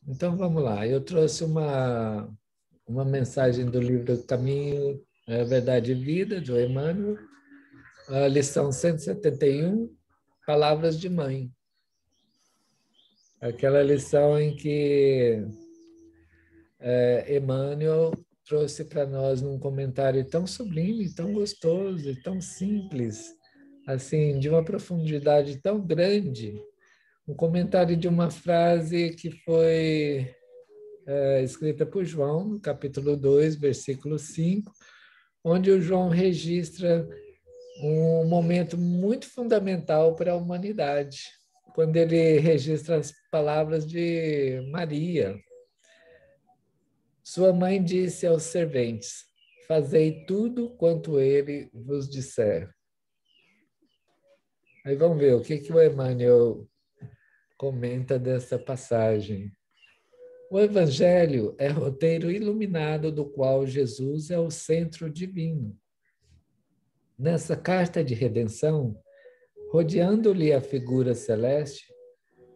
Então vamos lá. Eu trouxe uma mensagem do livro Caminho, Verdade e Vida, de Emmanuel, a lição 171, Palavras de Mãe. Aquela lição em que Emmanuel trouxe para nós num comentário tão sublime, tão gostoso e tão simples, assim, de uma profundidade tão grande, um comentário de uma frase que foi escrita por João, no capítulo 2, versículo 5, onde o João registra um momento muito fundamental para a humanidade, quando ele registra as palavras de Maria. Sua mãe disse aos serventes: fazei tudo quanto ele vos disser. Aí vamos ver o que o Emmanuel comenta dessa passagem. O Evangelho é roteiro iluminado do qual Jesus é o centro divino. Nessa carta de redenção, rodeando-lhe a figura celeste,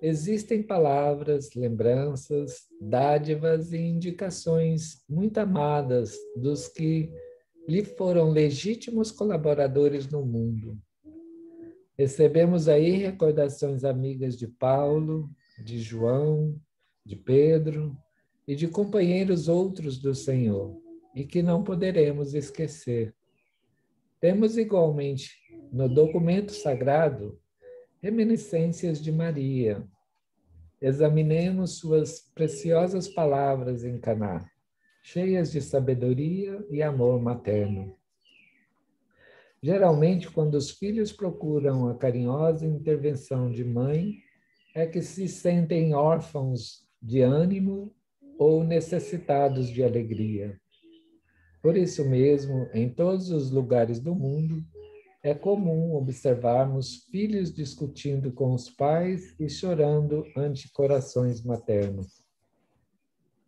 existem palavras, lembranças, dádivas e indicações muito amadas dos que lhe foram legítimos colaboradores no mundo. Recebemos aí recordações amigas de Paulo, de João, de Pedro e de companheiros outros do Senhor, e que não poderemos esquecer. Temos igualmente no documento sagrado reminiscências de Maria. Examinemos suas preciosas palavras em Caná, cheias de sabedoria e amor materno. Geralmente, quando os filhos procuram a carinhosa intervenção de mãe, é que se sentem órfãos de ânimo ou necessitados de alegria. Por isso mesmo, em todos os lugares do mundo, é comum observarmos filhos discutindo com os pais e chorando ante corações maternos.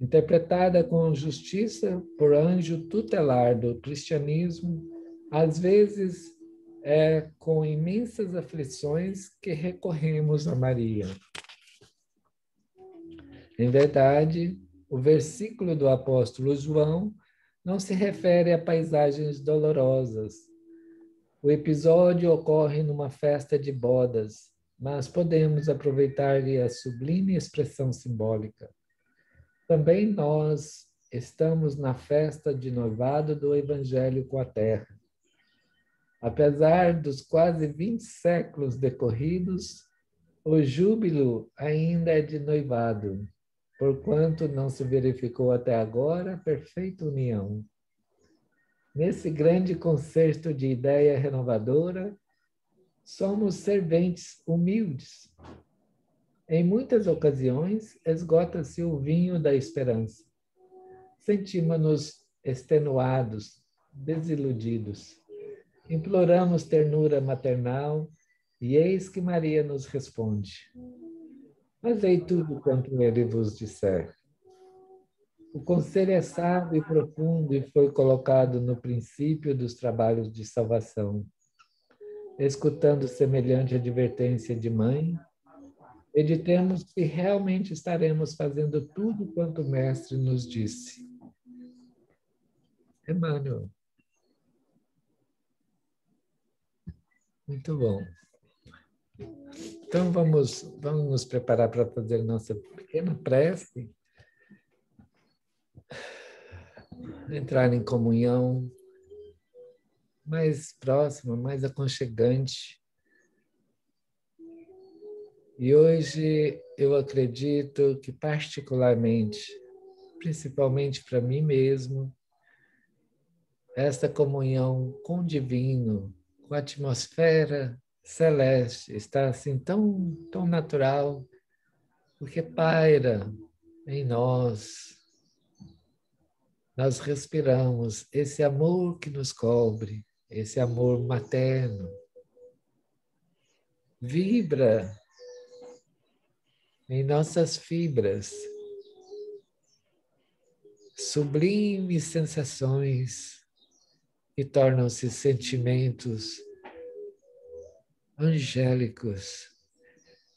Interpretada com justiça por anjo tutelar do cristianismo, às vezes é com imensas aflições que recorremos a Maria. Em verdade, o versículo do apóstolo João não se refere a paisagens dolorosas. O episódio ocorre numa festa de bodas, mas podemos aproveitar-lhe a sublime expressão simbólica. Também nós estamos na festa de noivado do Evangelho com a Terra. Apesar dos quase 20 séculos decorridos, o júbilo ainda é de noivado, porquanto não se verificou até agora a perfeita união. Nesse grande concerto de ideia renovadora, somos serventes humildes. Em muitas ocasiões, esgota-se o vinho da esperança. Sentimos-nos extenuados, desiludidos. Imploramos ternura maternal e eis que Maria nos responde: fazei tudo quanto ele vos disser. O conselho é sábio e profundo e foi colocado no princípio dos trabalhos de salvação. Escutando semelhante advertência de mãe, meditemos se realmente estaremos fazendo tudo quanto o Mestre nos disse. Emmanuel. Muito bom. Então vamos nos preparar para fazer nossa pequena prece, entrar em comunhão mais próxima, mais aconchegante. E hoje eu acredito que particularmente, principalmente para mim mesmo, esta comunhão com o divino, com a atmosfera celeste, está assim tão natural, porque paira em nós. Nós respiramos esse amor que nos cobre, esse amor materno. Vibra em nossas fibras sublimes sensações que tornam-se sentimentos angélicos,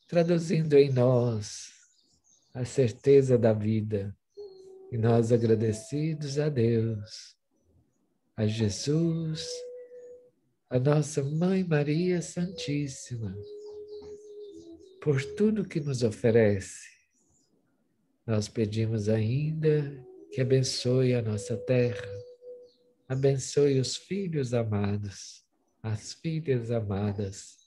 traduzindo em nós a certeza da vida. E nós agradecidos a Deus, a Jesus, a nossa Mãe Maria Santíssima, por tudo que nos oferece. Nós pedimos ainda que abençoe a nossa terra, abençoe os filhos amados, as filhas amadas.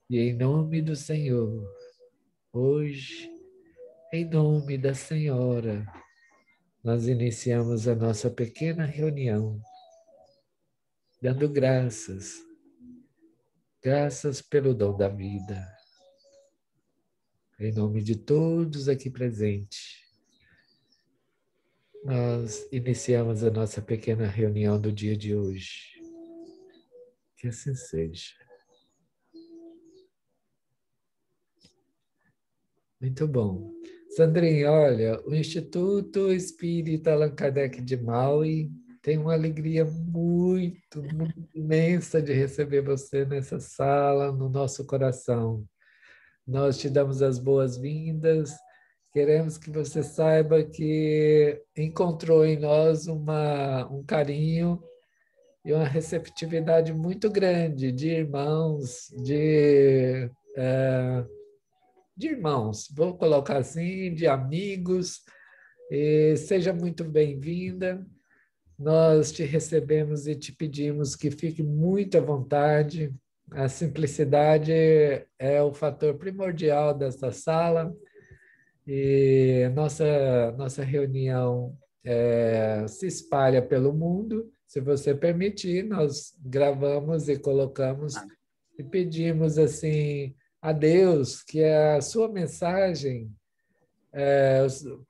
E em nome do Senhor, hoje, em nome da Senhora, nós iniciamos a nossa pequena reunião, dando graças pelo dom da vida. Em nome de todos aqui presentes, nós iniciamos a nossa pequena reunião do dia de hoje. Que assim seja. Muito bom. Sandrinha, olha, o Instituto Espírita Allan Kardec de Maui tem uma alegria muito, muito imensa de receber você nessa sala, no nosso coração. Nós te damos as boas-vindas. Queremos que você saiba que encontrou em nós um carinho e uma receptividade muito grande de irmãos, de irmãos, vou colocar assim, de amigos. E seja muito bem-vinda. Nós te recebemos e te pedimos que fique muito à vontade. A simplicidade é o fator primordial desta sala. E nossa reunião se espalha pelo mundo. Se você permitir, nós gravamos e colocamos e pedimos assim a Deus que a sua mensagem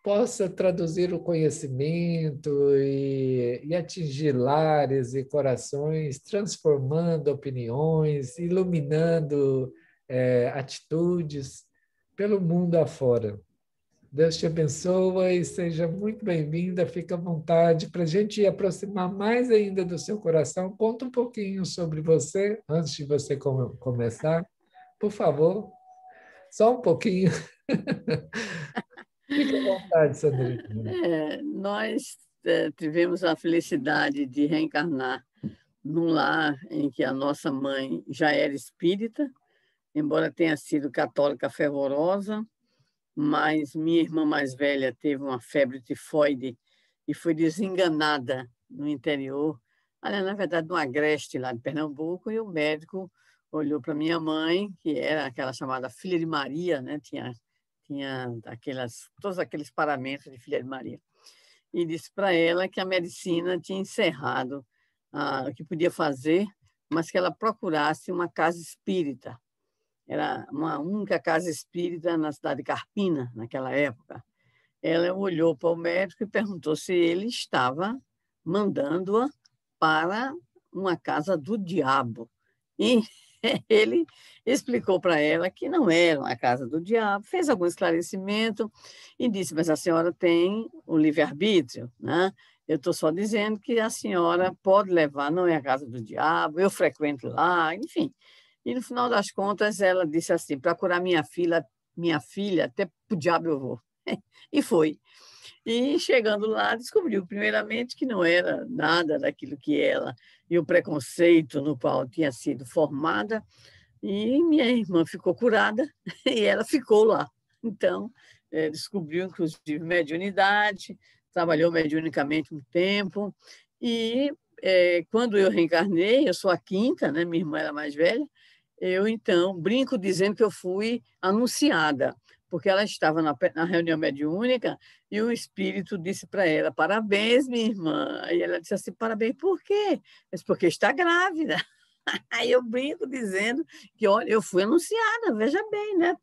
possa traduzir o conhecimento e atingir lares e corações, transformando opiniões, iluminando atitudes pelo mundo afora. Deus te abençoe e seja muito bem-vinda. Fica à vontade para a gente aproximar mais ainda do seu coração. Conta um pouquinho sobre você antes de você começar. Por favor, só um pouquinho. Fique à vontade, Sandrinha. Nós tivemos a felicidade de reencarnar num lar em que a nossa mãe já era espírita, embora tenha sido católica fervorosa, mas minha irmã mais velha teve uma febre tifoide e foi desenganada no interior, na verdade, no Agreste, lá de Pernambuco, e o médico olhou para minha mãe, que era aquela chamada Filha de Maria, né? tinha todos aqueles paramentos de Filha de Maria, e disse para ela que a medicina tinha encerrado o que podia fazer, mas que ela procurasse uma casa espírita. Era uma única casa espírita na cidade de Carpina, naquela época. Ela olhou para o médico e perguntou se ele estava mandando-a para uma casa do diabo. E ele explicou para ela que não era uma casa do diabo, fez algum esclarecimento e disse, mas a senhora tem o livre-arbítrio, né? Eu estou só dizendo que a senhora pode levar, não é a casa do diabo, eu frequento lá, enfim. E, no final das contas, ela disse assim, para curar minha filha, até para o diabo eu vou. E foi. E, chegando lá, descobriu, primeiramente, que não era nada daquilo que ela e o preconceito no qual tinha sido formada, e minha irmã ficou curada e ela ficou lá. Então, descobriu, inclusive, mediunidade, trabalhou mediunicamente um tempo, e quando eu reencarnei, eu sou a quinta, né? Minha irmã era mais velha, eu, então, brinco dizendo que eu fui anunciada, porque ela estava na reunião mediúnica e o espírito disse para ela, parabéns, minha irmã. Aí ela disse assim, parabéns por quê? Eu disse, porque está grávida. Aí eu brinco dizendo que, olha, eu fui anunciada, veja bem, né?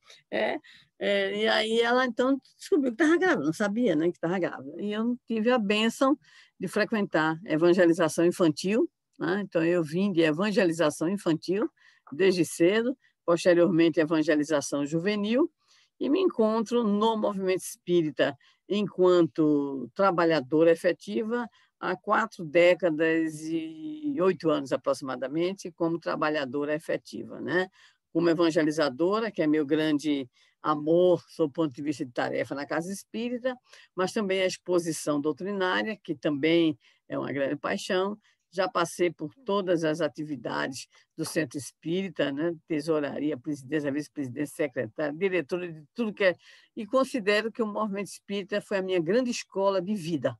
E aí ela, então, descobriu que estava grávida, não sabia, né, que estava grávida. E eu tive a bênção de frequentar evangelização infantil, né? Então, eu vim de evangelização infantil, desde cedo, posteriormente evangelização juvenil, e me encontro no movimento espírita enquanto trabalhadora efetiva há 4 décadas e 8 anos aproximadamente, como trabalhadora efetiva, né? Como evangelizadora, que é meu grande amor, sob o ponto de vista de tarefa na Casa Espírita, mas também a exposição doutrinária, que também é uma grande paixão. Já passei por todas as atividades do Centro Espírita, né? Tesouraria, presidência, vice-presidência, secretária, diretora de tudo que é. E considero que o movimento espírita foi a minha grande escola de vida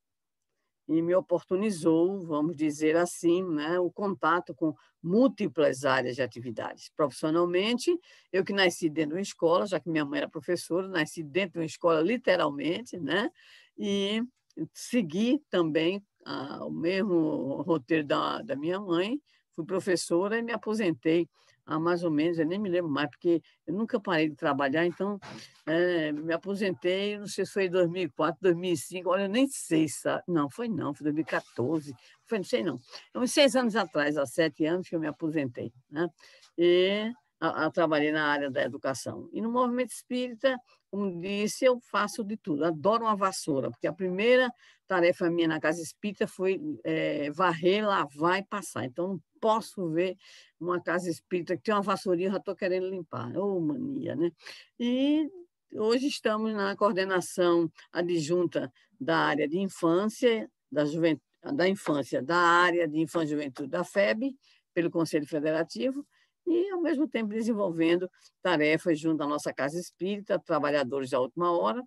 e me oportunizou, vamos dizer assim, né, o contato com múltiplas áreas de atividades. Profissionalmente, eu que nasci dentro de uma escola, já que minha mãe era professora, nasci dentro de uma escola literalmente, né, e segui também o mesmo roteiro da minha mãe, fui professora e me aposentei há mais ou menos, eu nem me lembro mais, porque eu nunca parei de trabalhar, então me aposentei, não sei se foi em 2004, 2005, olha, eu nem sei, sabe? Não, foi 2014, foi, não sei não. Uns 6 anos atrás, há 7 anos que eu me aposentei, né? E trabalhei na área da educação. E no movimento espírita, como disse, eu faço de tudo, adoro uma vassoura, porque a primeira tarefa minha na casa espírita foi varrer, lavar e passar. Então, não posso ver uma casa espírita que tem uma vassourinha, eu já estou querendo limpar. Ô, mania, né? E hoje estamos na coordenação adjunta da área de infância, da infância, da área de infância e juventude da FEB, pelo Conselho Federativo, e, ao mesmo tempo, desenvolvendo tarefas junto à nossa Casa Espírita, Trabalhadores da Última Hora,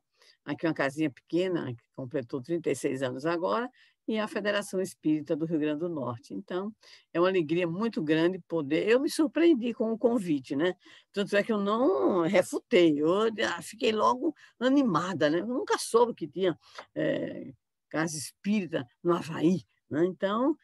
aqui uma casinha pequena, que completou 36 anos agora, e a Federação Espírita do Rio Grande do Norte. Então, é uma alegria muito grande poder... Eu me surpreendi com o convite, né? Tanto é que eu não refutei, eu fiquei logo animada, né? Eu nunca soube que tinha Casa Espírita no Havaí, né? Então,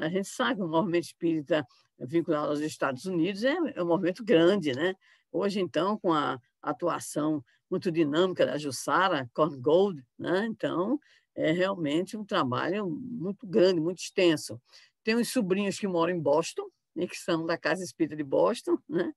a gente sabe que o movimento espírita vinculado aos Estados Unidos é um movimento grande, né? Hoje, então, com a atuação muito dinâmica da Jussara Korngold, né? Então, é realmente um trabalho muito grande, muito extenso. Tenho uns sobrinhos que moram em Boston, né, que são da Casa Espírita de Boston, né?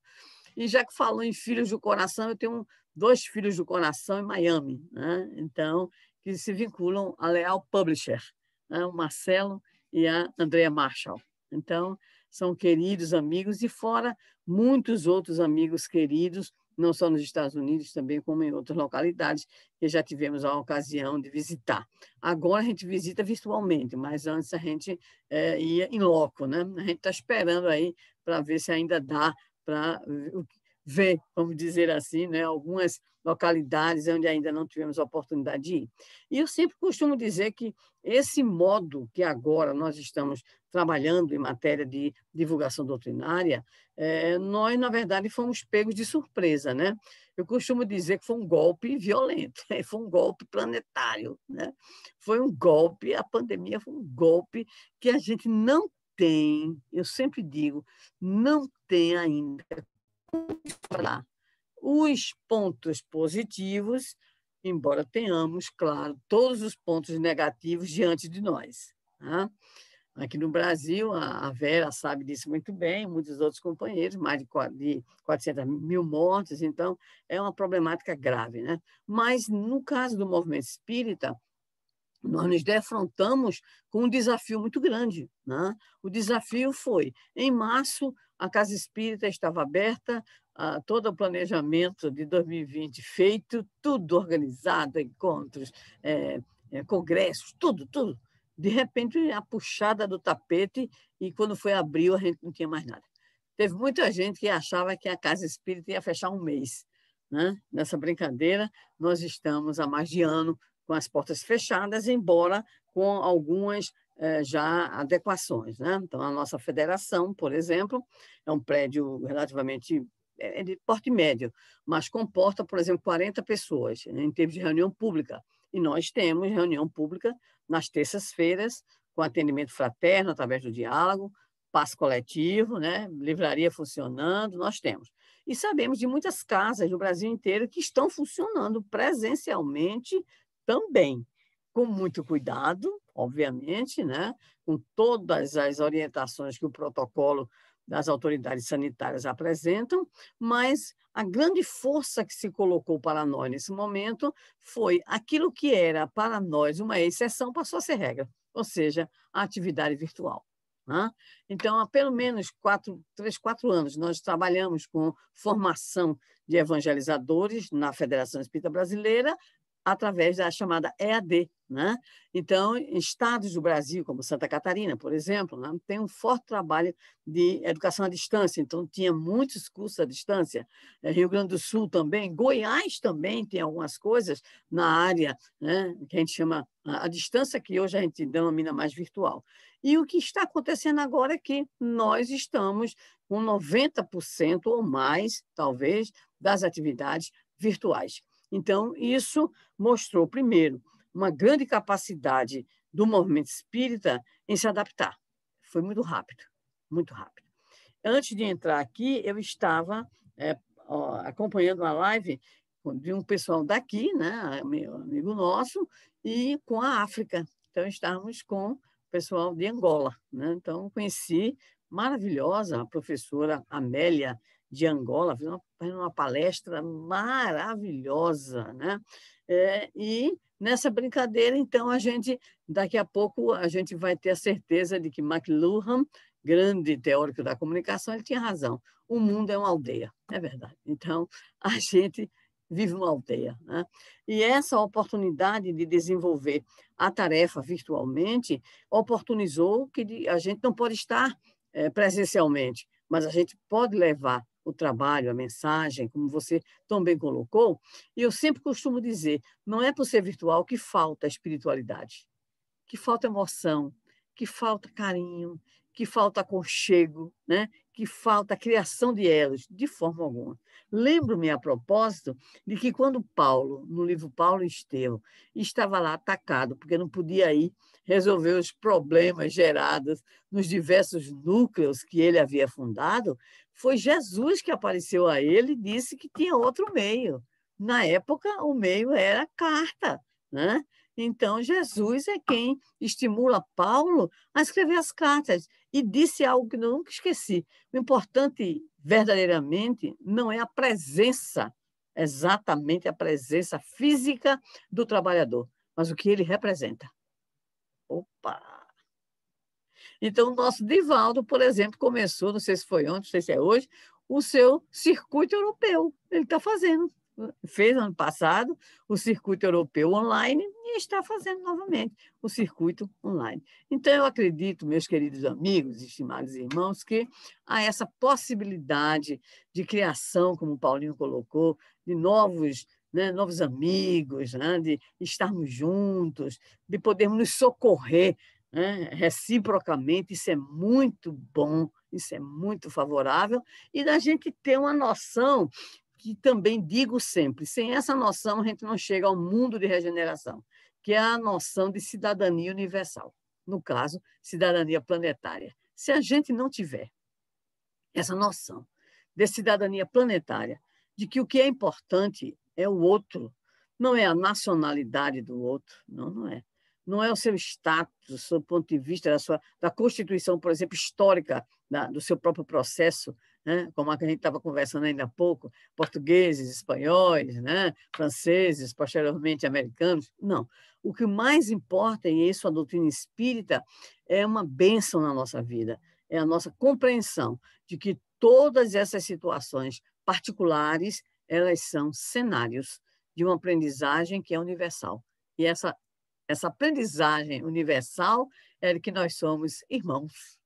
E já que falou em filhos do coração, eu tenho 2 filhos do coração em Miami, né? Então, que se vinculam à Leal Publisher, né? O Marcelo e a Andrea Marshall. Então, são queridos amigos, e fora muitos outros amigos queridos, não só nos Estados Unidos, também como em outras localidades, que já tivemos a ocasião de visitar. Agora a gente visita virtualmente, mas antes a gente ia em loco, né? A gente está esperando aí para ver se ainda dá para ver, vamos dizer assim, né, algumas localidades onde ainda não tivemos a oportunidade de ir. E eu sempre costumo dizer que esse modo que agora nós estamos trabalhando em matéria de divulgação doutrinária, nós, na verdade, fomos pegos de surpresa, né? Eu costumo dizer que foi um golpe violento, foi um golpe planetário, né? Foi um golpe, a pandemia foi um golpe que a gente não tem, eu sempre digo, não tem ainda falar os pontos positivos, embora tenhamos, claro, todos os pontos negativos diante de nós. Tá? Aqui no Brasil, a Vera sabe disso muito bem, muitos outros companheiros, mais de 400 mil mortes, então é uma problemática grave, né? Mas, no caso do movimento espírita, nós nos defrontamos com um desafio muito grande, né? O desafio foi, em março, a Casa Espírita estava aberta, todo o planejamento de 2020 feito, tudo organizado, encontros, congressos, tudo, tudo. De repente, a puxada do tapete, e quando foi abril, a gente não tinha mais nada. Teve muita gente que achava que a Casa Espírita ia fechar um mês, né? Nessa brincadeira, nós estamos há mais de ano com as portas fechadas, embora com algumas já adequações, né? Então, a nossa federação, por exemplo, é um prédio relativamente de porte médio, mas comporta, por exemplo, 40 pessoas, né, em termos de reunião pública. E nós temos reunião pública nas terças-feiras, com atendimento fraterno, através do diálogo, passe coletivo, né? Livraria funcionando, nós temos. E sabemos de muitas casas do Brasil inteiro que estão funcionando presencialmente também, com muito cuidado, obviamente, né? Com todas as orientações que o protocolo das autoridades sanitárias apresentam, mas a grande força que se colocou para nós nesse momento foi aquilo que era para nós uma exceção passou a ser regra, ou seja, a atividade virtual. né? Então, há pelo menos 3, 4 anos, nós trabalhamos com formação de evangelizadores na Federação Espírita Brasileira, através da chamada EAD, né? Então, em estados do Brasil, como Santa Catarina, por exemplo, né, tem um forte trabalho de educação à distância, então tinha muitos cursos à distância. Rio Grande do Sul também, Goiás também tem algumas coisas na área, né, que a gente chama a distância, que hoje a gente denomina mais virtual. E o que está acontecendo agora é que nós estamos com 90% ou mais, talvez, das atividades virtuais. Então, isso mostrou, primeiro, uma grande capacidade do movimento espírita em se adaptar. Foi muito rápido, muito rápido. Antes de entrar aqui, eu estava acompanhando uma live de um pessoal daqui, né, meu amigo nosso, e com a África. Então, estávamos com o pessoal de Angola, né? Então, conheci maravilhosa a professora Amélia de Angola, fez uma palestra maravilhosa, né? E nessa brincadeira, então, daqui a pouco, a gente vai ter a certeza de que McLuhan, grande teórico da comunicação, ele tinha razão. O mundo é uma aldeia, é verdade. Então, a gente vive uma aldeia, né? E essa oportunidade de desenvolver a tarefa virtualmente oportunizou que a gente não pode estar presencialmente, mas a gente pode levar o trabalho, a mensagem, como você tão bem colocou. E eu sempre costumo dizer, não é por ser virtual que falta espiritualidade, que falta emoção, que falta carinho, que falta aconchego, né? Que falta criação de elos, de forma alguma. Lembro-me, a propósito, de que quando Paulo, no livro Paulo e Estevão, estava lá atacado, porque não podia ir resolver os problemas gerados nos diversos núcleos que ele havia fundado, foi Jesus que apareceu a ele e disse que tinha outro meio. Na época, o meio era a carta, né? Então, Jesus é quem estimula Paulo a escrever as cartas. E disse algo que eu nunca esqueci. O importante, verdadeiramente, não é a presença, exatamente a presença física do trabalhador, mas o que ele representa. Opa! Então, o nosso Divaldo, por exemplo, começou, não sei se foi ontem, não sei se é hoje, o seu circuito europeu. Ele está fazendo. Fez ano passado o circuito europeu online e está fazendo novamente o circuito online. Então, eu acredito, meus queridos amigos, estimados irmãos, que há essa possibilidade de criação, como o Paulinho colocou, de novos amigos, né, de estarmos juntos, de podermos nos socorrer, né, reciprocamente. Isso é muito bom, isso é muito favorável, e da gente ter uma noção que também digo sempre, sem essa noção a gente não chega ao mundo de regeneração, que é a noção de cidadania universal, no caso, cidadania planetária. Se a gente não tiver essa noção de cidadania planetária, de que o que é importante é o outro, não é a nacionalidade do outro, não é. Não é o seu status, do seu ponto de vista da Constituição, por exemplo, histórica, do seu próprio processo, né? Como a que a gente estava conversando ainda há pouco, portugueses, espanhóis, né? Franceses, posteriormente americanos. Não. O que mais importa, e isso a doutrina espírita, é uma bênção na nossa vida, é a nossa compreensão de que todas essas situações particulares, elas são cenários de uma aprendizagem que é universal. E essa aprendizagem universal é que nós somos irmãos,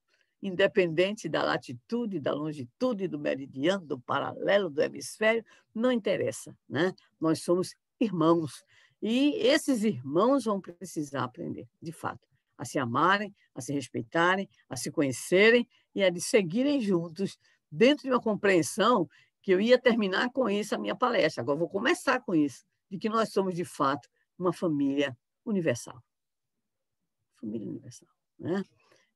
independente da latitude, da longitude, do meridiano, do paralelo, do hemisfério, não interessa, né? Nós somos irmãos. E esses irmãos vão precisar aprender, de fato, a se amarem, a se respeitarem, a se conhecerem e a de seguirem juntos dentro de uma compreensão que eu ia terminar com isso a minha palestra. Agora vou começar com isso, de que nós somos, de fato, uma família universal. Família universal, né?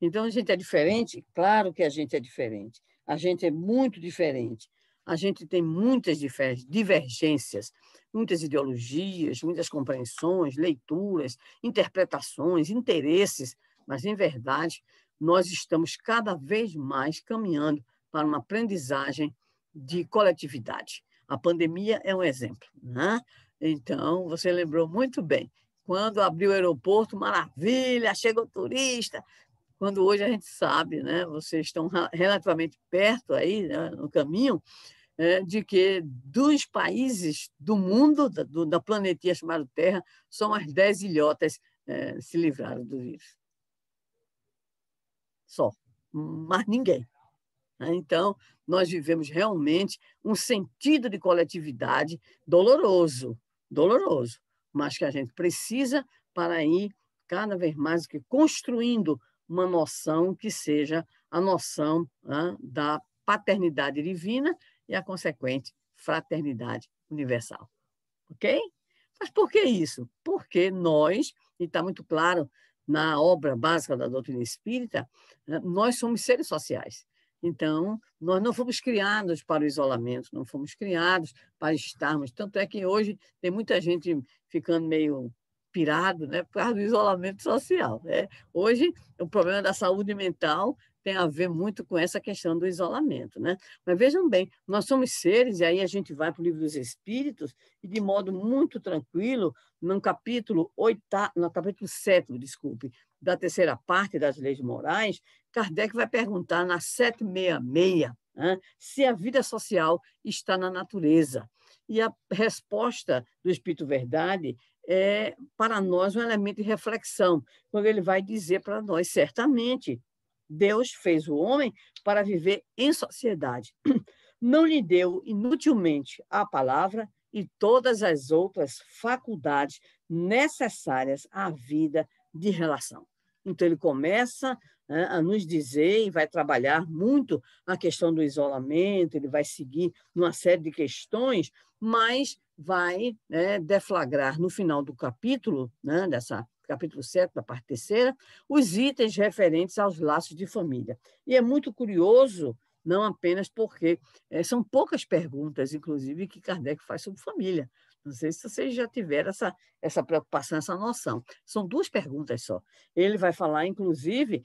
Então, a gente é diferente? Claro que a gente é diferente. A gente é muito diferente. A gente tem muitas divergências, muitas ideologias, muitas compreensões, leituras, interpretações, interesses, mas, em verdade, nós estamos cada vez mais caminhando para uma aprendizagem de coletividade. A pandemia é um exemplo, né? Então, você lembrou muito bem. Quando abriu o aeroporto, maravilha, chegou turista, quando hoje a gente sabe, né, vocês estão relativamente perto aí, né, no caminho, de que dos países do mundo, da planetinha chamada Terra, só umas 10 ilhotas se livraram do vírus. Só. Mais ninguém. Então, nós vivemos realmente um sentido de coletividade doloroso, doloroso, mas que a gente precisa para ir cada vez mais que construindo uma noção que seja a noção da paternidade divina e a consequente fraternidade universal. Ok? Mas por que isso? Porque nós, e está muito claro na obra básica da doutrina espírita, nós somos seres sociais. Então, nós não fomos criados para o isolamento, não fomos criados para estarmos. Tanto é que hoje tem muita gente ficando meio pirado, né, por causa do isolamento social. Né? Hoje, o problema da saúde mental tem a ver muito com essa questão do isolamento. Né? Mas vejam bem, nós somos seres, e aí a gente vai para o Livro dos Espíritos, e de modo muito tranquilo, no capítulo 7º, desculpe, da terceira parte das leis morais, Kardec vai perguntar na 766, né, se a vida social está na natureza. E a resposta do Espírito Verdade é, para nós, um elemento de reflexão, quando ele vai dizer para nós, certamente, Deus fez o homem para viver em sociedade. Não lhe deu inutilmente a palavra e todas as outras faculdades necessárias à vida de relação. Então, ele começa a nos dizer e vai trabalhar muito a questão do isolamento, ele vai seguir numa série de questões, mas vai deflagrar no final do capítulo, capítulo 7, da parte terceira, os itens referentes aos laços de família. E é muito curioso, não apenas porque são poucas perguntas, inclusive, que Kardec faz sobre família. Não sei se vocês já tiveram essa preocupação, essa noção. São 2 perguntas só. Ele vai falar, inclusive,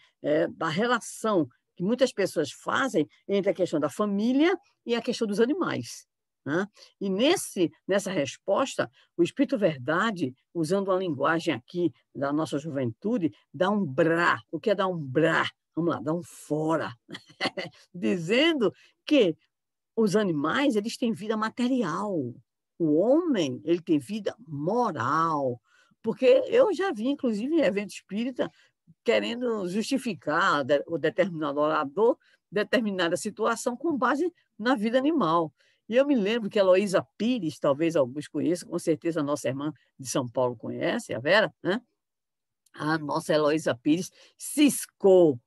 da relação que muitas pessoas fazem entre a questão da família e a questão dos animais. Né? E nessa resposta, o Espírito Verdade, usando uma linguagem aqui da nossa juventude, dá um brá. O que é dar um brá? Vamos lá, dá um fora. Dizendo que os animais eles têm vida material. O homem ele tem vida moral. Porque eu já vi, inclusive, em evento espírita, querendo justificar o determinado orador determinada situação com base na vida animal. E eu me lembro que a Heloísa Pires, talvez alguns conheçam, com certeza a nossa irmã de São Paulo conhece, a Vera, né? A nossa Heloísa Pires ciscou,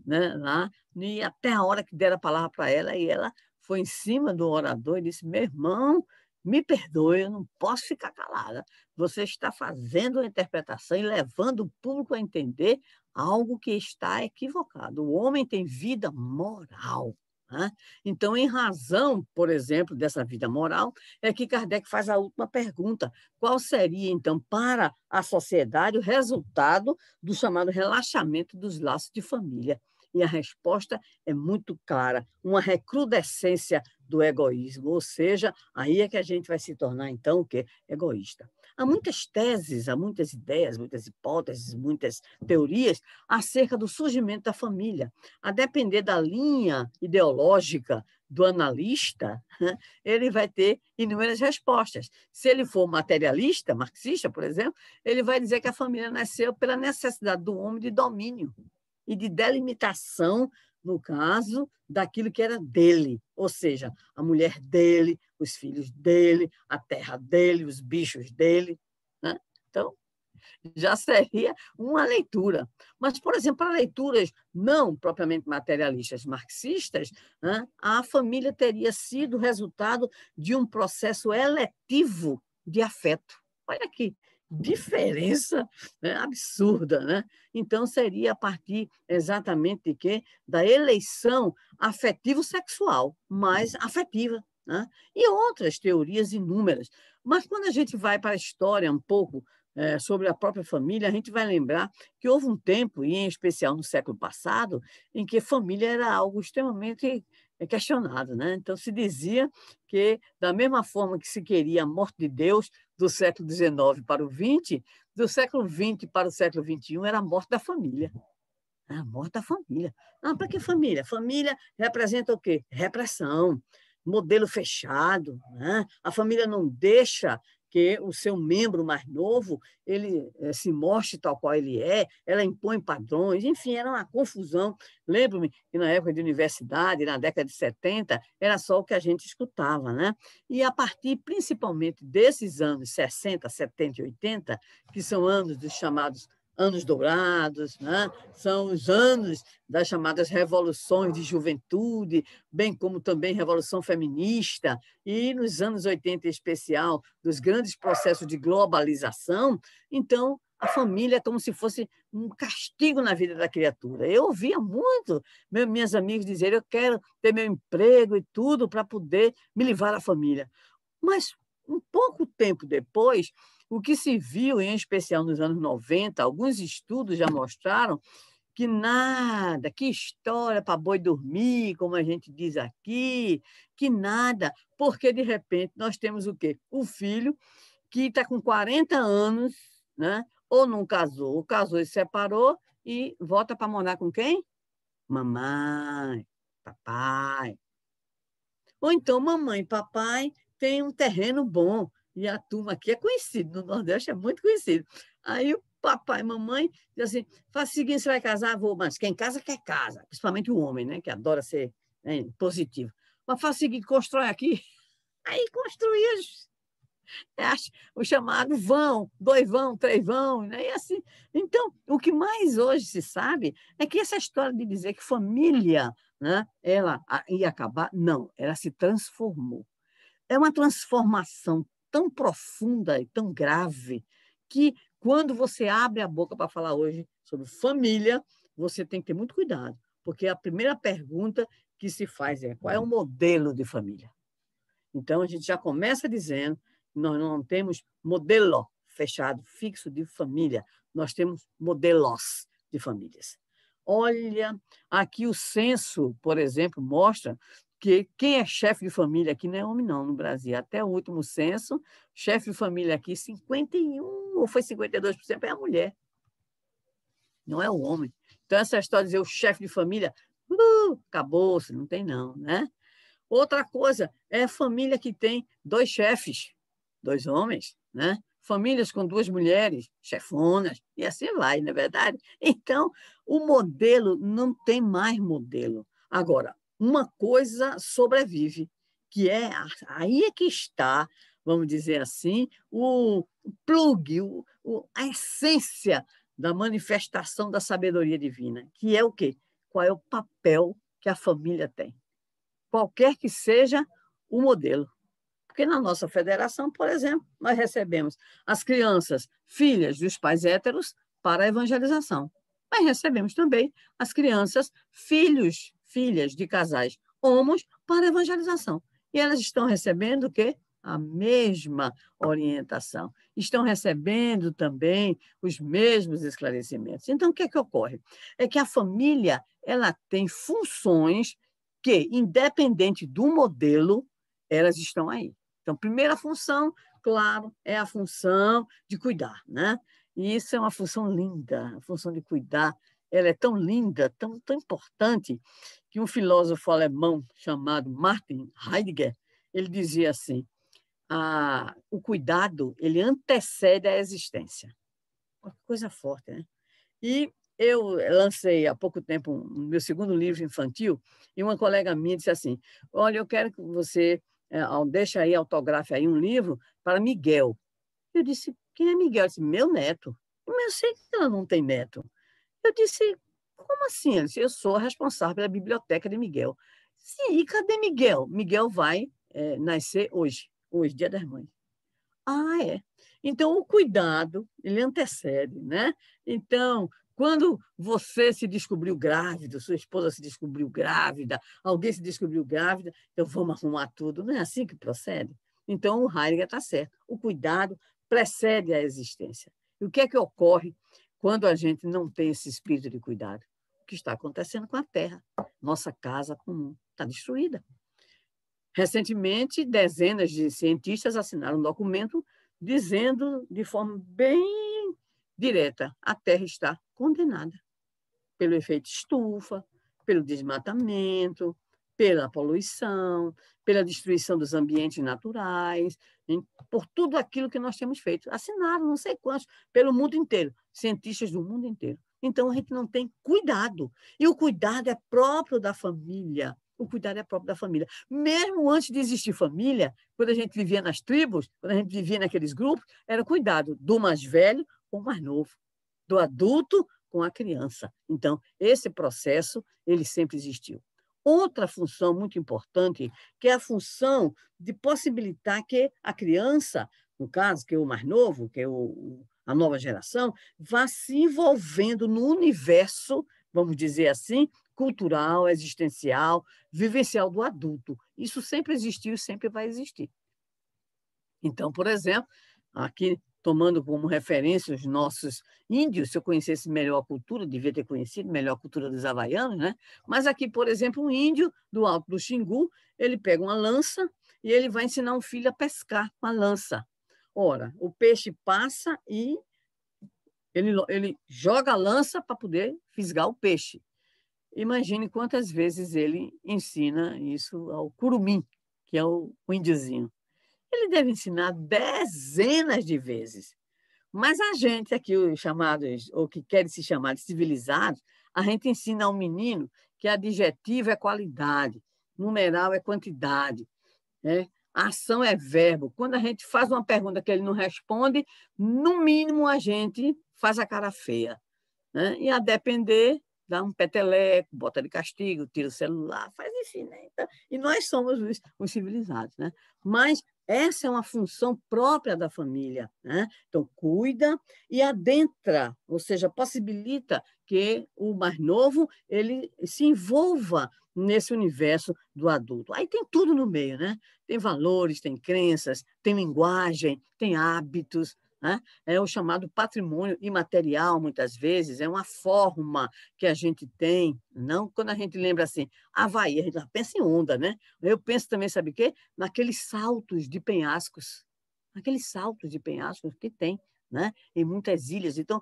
né, lá, e até a hora que deram a palavra para ela, e ela foi em cima do orador e disse, meu irmão, me perdoe, eu não posso ficar calada. Você está fazendo uma interpretação e levando o público a entender algo que está equivocado. O homem tem vida moral. Né? Então, em razão, por exemplo, dessa vida moral, é que Kardec faz a última pergunta. Qual seria, então, para a sociedade, o resultado do chamado relaxamento dos laços de família? E a resposta é muito clara, uma recrudescência do egoísmo, ou seja, aí é que a gente vai se tornar, então, o quê? Egoísta. Há muitas teses, há muitas ideias, muitas hipóteses, muitas teorias acerca do surgimento da família. A depender da linha ideológica do analista, ele vai ter inúmeras respostas. Se ele for materialista, marxista, por exemplo, ele vai dizer que a família nasceu pela necessidade do homem de domínio e de delimitação, no caso, daquilo que era dele, ou seja, a mulher dele, os filhos dele, a terra dele, os bichos dele. Né? Então, já seria uma leitura. Mas, por exemplo, para leituras não propriamente materialistas marxistas, né, a família teria sido resultado de um processo eletivo de afeto. Olha aqui, diferença, né, absurda. Né? Então, seria a partir exatamente de quê? Da eleição afetivo-sexual, mais afetiva. Né? E outras teorias inúmeras. Mas, quando a gente vai para a história um pouco sobre a própria família, a gente vai lembrar que houve um tempo, e em especial no século passado, em que família era algo extremamente questionado. Né? Então, se dizia que, da mesma forma que se queria a morte de Deus do século XIX para o XX, do século XX para o século XXI era a morte da família. A morte da família. Ah, para que família? Família representa o quê? Repressão, modelo fechado, né? A família não deixa que o seu membro mais novo ele se mostre tal qual ele é, ela impõe padrões, enfim, era uma confusão. Lembro-me que na época de universidade, na década de 70, era só o que a gente escutava, né? E a partir principalmente desses anos 60, 70 e 80, que são anos dos chamados anos dourados, né? São os anos das chamadas revoluções de juventude, bem como também revolução feminista, e nos anos 80 em especial, dos grandes processos de globalização. Então, a família é como se fosse um castigo na vida da criatura. Eu ouvia muito minhas amigas dizerem: eu quero ter meu emprego e tudo para poder me livrar da família. Mas, um pouco tempo depois, o que se viu, em especial nos anos 90, alguns estudos já mostraram que nada, que história para boi dormir, como a gente diz aqui, que nada, porque, de repente, nós temos o quê? O filho que está com 40 anos, né? Ou não casou, ou casou e separou, e volta para morar com quem? Mamãe, papai. Ou então, mamãe e papai têm um terreno bom, e a turma aqui é conhecido, no Nordeste é muito conhecido. Aí o papai e mamãe dizem assim: faz o seguinte, você vai casar? Vou, mas quem casa quer casa, principalmente o homem, né, que adora ser, né, positivo. Mas faz o seguinte, constrói aqui. Aí construía o chamado vão, 2 vão, 3 vão, né? E assim. Então, o que mais hoje se sabe é que essa história de dizer que família, né, ela ia acabar, não, ela se transformou. É uma transformação tão profunda e tão grave que, quando você abre a boca para falar hoje sobre família, você tem que ter muito cuidado, porque a primeira pergunta que se faz é: qual é o modelo de família? Então, a gente já começa dizendo que nós não temos modelo fechado, fixo de família, nós temos modelos de famílias. Olha, aqui o censo, por exemplo, mostra que quem é chefe de família aqui não é homem, não, no Brasil. Até o último censo, chefe de família aqui, 51% ou foi 52% é a mulher, não é o homem. Então, essa história de dizer o chefe de família, acabou-se, não tem não, né? Outra coisa é a família que tem 2 chefes, 2 homens, né? Famílias com 2 mulheres, chefonas, e assim vai, não é verdade? Então, o modelo não tem mais modelo. Agora, uma coisa sobrevive, que é aí é que está, vamos dizer assim, o plug, a essência da manifestação da sabedoria divina, que é o quê? Qual é o papel que a família tem? Qualquer que seja o modelo. Porque na nossa federação, por exemplo, nós recebemos as crianças filhas dos pais héteros para a evangelização. Mas recebemos também as crianças filhas de casais homos para a evangelização. E elas estão recebendo o quê? A mesma orientação. Estão recebendo também os mesmos esclarecimentos. Então, o que é que ocorre? É que a família ela tem funções que, independente do modelo, elas estão aí. Então, primeira função, claro, é a função de cuidar, né? E isso é uma função linda, a função de cuidar. Ela é tão linda, tão importante, que um filósofo alemão chamado Martin Heidegger, ele dizia assim: o cuidado ele antecede a existência. Uma coisa forte, né? E eu lancei há pouco tempo meu segundo livro infantil, e uma colega minha disse assim: olha, eu quero que você deixa aí, autografe aí um livro para Miguel. Eu disse: quem é Miguel? Eu disse: meu neto. Mas eu sei que ela não tem neto. Eu disse: como assim? Ele disse: eu sou a responsável pela biblioteca de Miguel. Sim, e cadê Miguel? Miguel vai nascer hoje, Dia das Mães. Ah, é. Então, o cuidado, ele antecede, né? Então, quando você se descobriu grávida, sua esposa se descobriu grávida, alguém se descobriu grávida, então vamos arrumar tudo. Não é assim que procede? Então, o Heidegger está certo. O cuidado precede a existência. E o que é que ocorre quando a gente não tem esse espírito de cuidado? O que está acontecendo com a Terra? Nossa casa comum está destruída. Recentemente, dezenas de cientistas assinaram um documento dizendo de forma bem direta: a Terra está condenada. pelo efeito estufa, pelo desmatamento, pela poluição, pela destruição dos ambientes naturais, por tudo aquilo que nós temos feito. Assinaram não sei quantos, pelo mundo inteiro, cientistas do mundo inteiro. Então, a gente não tem cuidado. E o cuidado é próprio da família. O cuidado é próprio da família. Mesmo antes de existir família, quando a gente vivia nas tribos, quando a gente vivia naqueles grupos, era cuidado do mais velho com o mais novo, do adulto com a criança. Então, esse processo, ele sempre existiu. Outra função muito importante, que é a função de possibilitar que a criança, no caso, que é o mais novo, que é a nova geração, vá se envolvendo no universo, vamos dizer assim, cultural, existencial, vivencial do adulto. Isso sempre existiu e sempre vai existir. Então, por exemplo, aqui tomando como referência os nossos índios, se eu conhecesse melhor a cultura, devia ter conhecido melhor a cultura dos havaianos, né? Mas aqui, por exemplo, um índio do Alto do Xingu, ele pega uma lança e ele vai ensinar um filho a pescar com a lança. Ora, o peixe passa e ele joga a lança para poder fisgar o peixe. Imagine quantas vezes ele ensina isso ao curumim, que é o índiozinho. Ele deve ensinar dezenas de vezes. Mas a gente aqui, os chamados, ou que querem se chamar de civilizados, a gente ensina ao menino que adjetivo é qualidade, numeral é quantidade, né? Ação é verbo. Quando a gente faz uma pergunta que ele não responde, no mínimo a gente faz a cara feia, né? E a depender, dá um peteleco, bota de castigo, tira o celular, faz assim, né? Então, e nós somos os civilizados, né? Mas essa é uma função própria da família, né? Então, cuida e adentra, ou seja, possibilita que o mais novo ele se envolva nesse universo do adulto. Aí tem tudo no meio, né? Tem valores, tem crenças, tem linguagem, tem hábitos, né? É o chamado patrimônio imaterial, muitas vezes, é uma forma que a gente tem, não quando a gente lembra assim, Havaí, a gente pensa em onda, né? Eu penso também, sabe o quê? Naqueles saltos de penhascos, aqueles saltos de penhascos que tem, né? Em muitas ilhas. Então,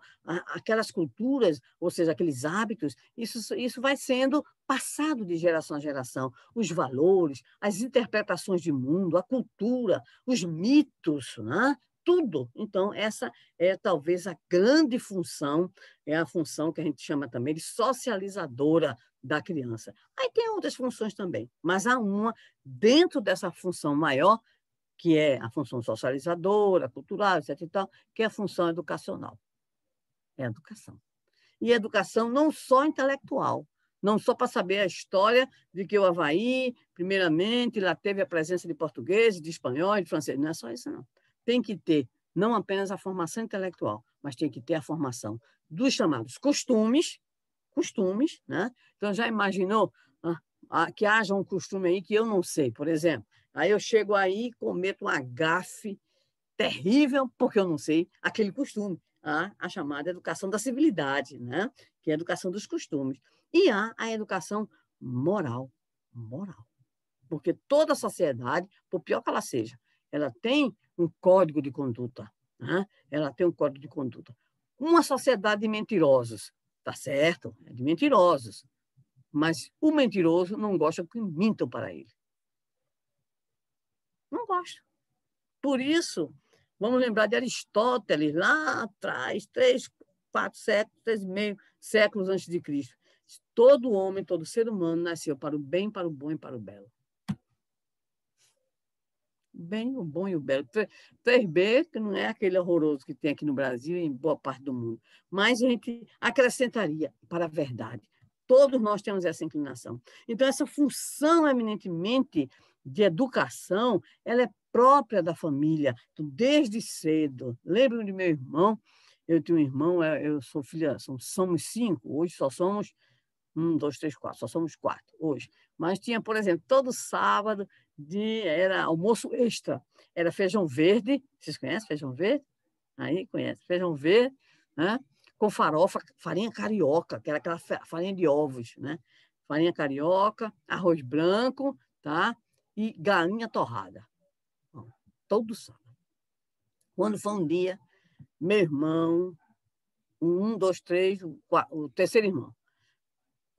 aquelas culturas, ou seja, aqueles hábitos, isso vai sendo passado de geração a geração. Os valores, as interpretações de mundo, a cultura, os mitos, né? Tudo. Então, essa é talvez a grande função, é a função que a gente chama também de socializadora da criança. Aí tem outras funções também, mas há uma dentro dessa função maior, que é a função socializadora, cultural, etc. e tal, que é a função educacional. É a educação. E educação não só intelectual, não só para saber a história de que o Havaí, primeiramente, lá teve a presença de portugueses, de espanhóis, de franceses. Não é só isso, não. Tem que ter não apenas a formação intelectual, mas tem que ter a formação dos chamados costumes, né? Então, já imaginou que haja um costume aí que eu não sei, por exemplo? Aí eu chego aí e cometo uma gafe terrível, porque eu não sei aquele costume, a chamada educação da civilidade, né? Que é a educação dos costumes. E há a educação moral, porque toda sociedade, por pior que ela seja, ela tem um código de conduta, né? Ela tem um código de conduta. Uma sociedade de mentirosos, tá certo? É de mentirosos, mas o mentiroso não gosta que mintam para ele. Não gosta. Por isso, vamos lembrar de Aristóteles, lá atrás, 4 séculos, 3,5 séculos antes de Cristo. Todo homem, todo ser humano nasceu para o bem, para o bom e para o belo. Bem, o bom e o belo. 3B, que não é aquele horroroso que tem aqui no Brasil e em boa parte do mundo. Mas a gente acrescentaria para a verdade. Todos nós temos essa inclinação. Então, essa função eminentemente de educação, ela é própria da família, então, desde cedo. Lembro de meu irmão, eu tinha um irmão, eu sou filha, somos 5, hoje só somos 1, 2, 3, 4, só somos 4 hoje. Mas tinha, por exemplo, todo sábado era almoço extra, era feijão verde, vocês conhecem feijão verde? Aí conhece, feijão verde, né? Com farofa, farinha carioca, que era aquela farinha de ovos, né? Farinha carioca, arroz branco, tá? E galinha torrada. Bom, todo sábado. Quando foi um dia, meu irmão, 1, 2, 3, o terceiro irmão,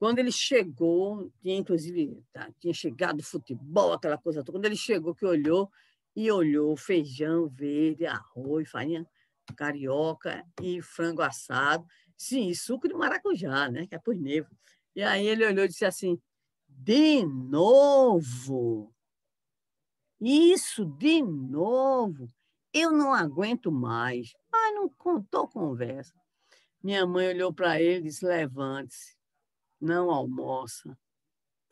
Quando ele chegou, inclusive, tinha chegado o futebol, aquela coisa toda. Quando ele chegou, que olhou feijão verde, arroz, farinha carioca e frango assado. Sim, e suco de maracujá, né? Que é por nevo. E aí ele olhou e disse assim, de novo? Isso, de novo? Eu não aguento mais. Mas não contou conversa. Minha mãe olhou para ele e disse, levante-se, não almoça.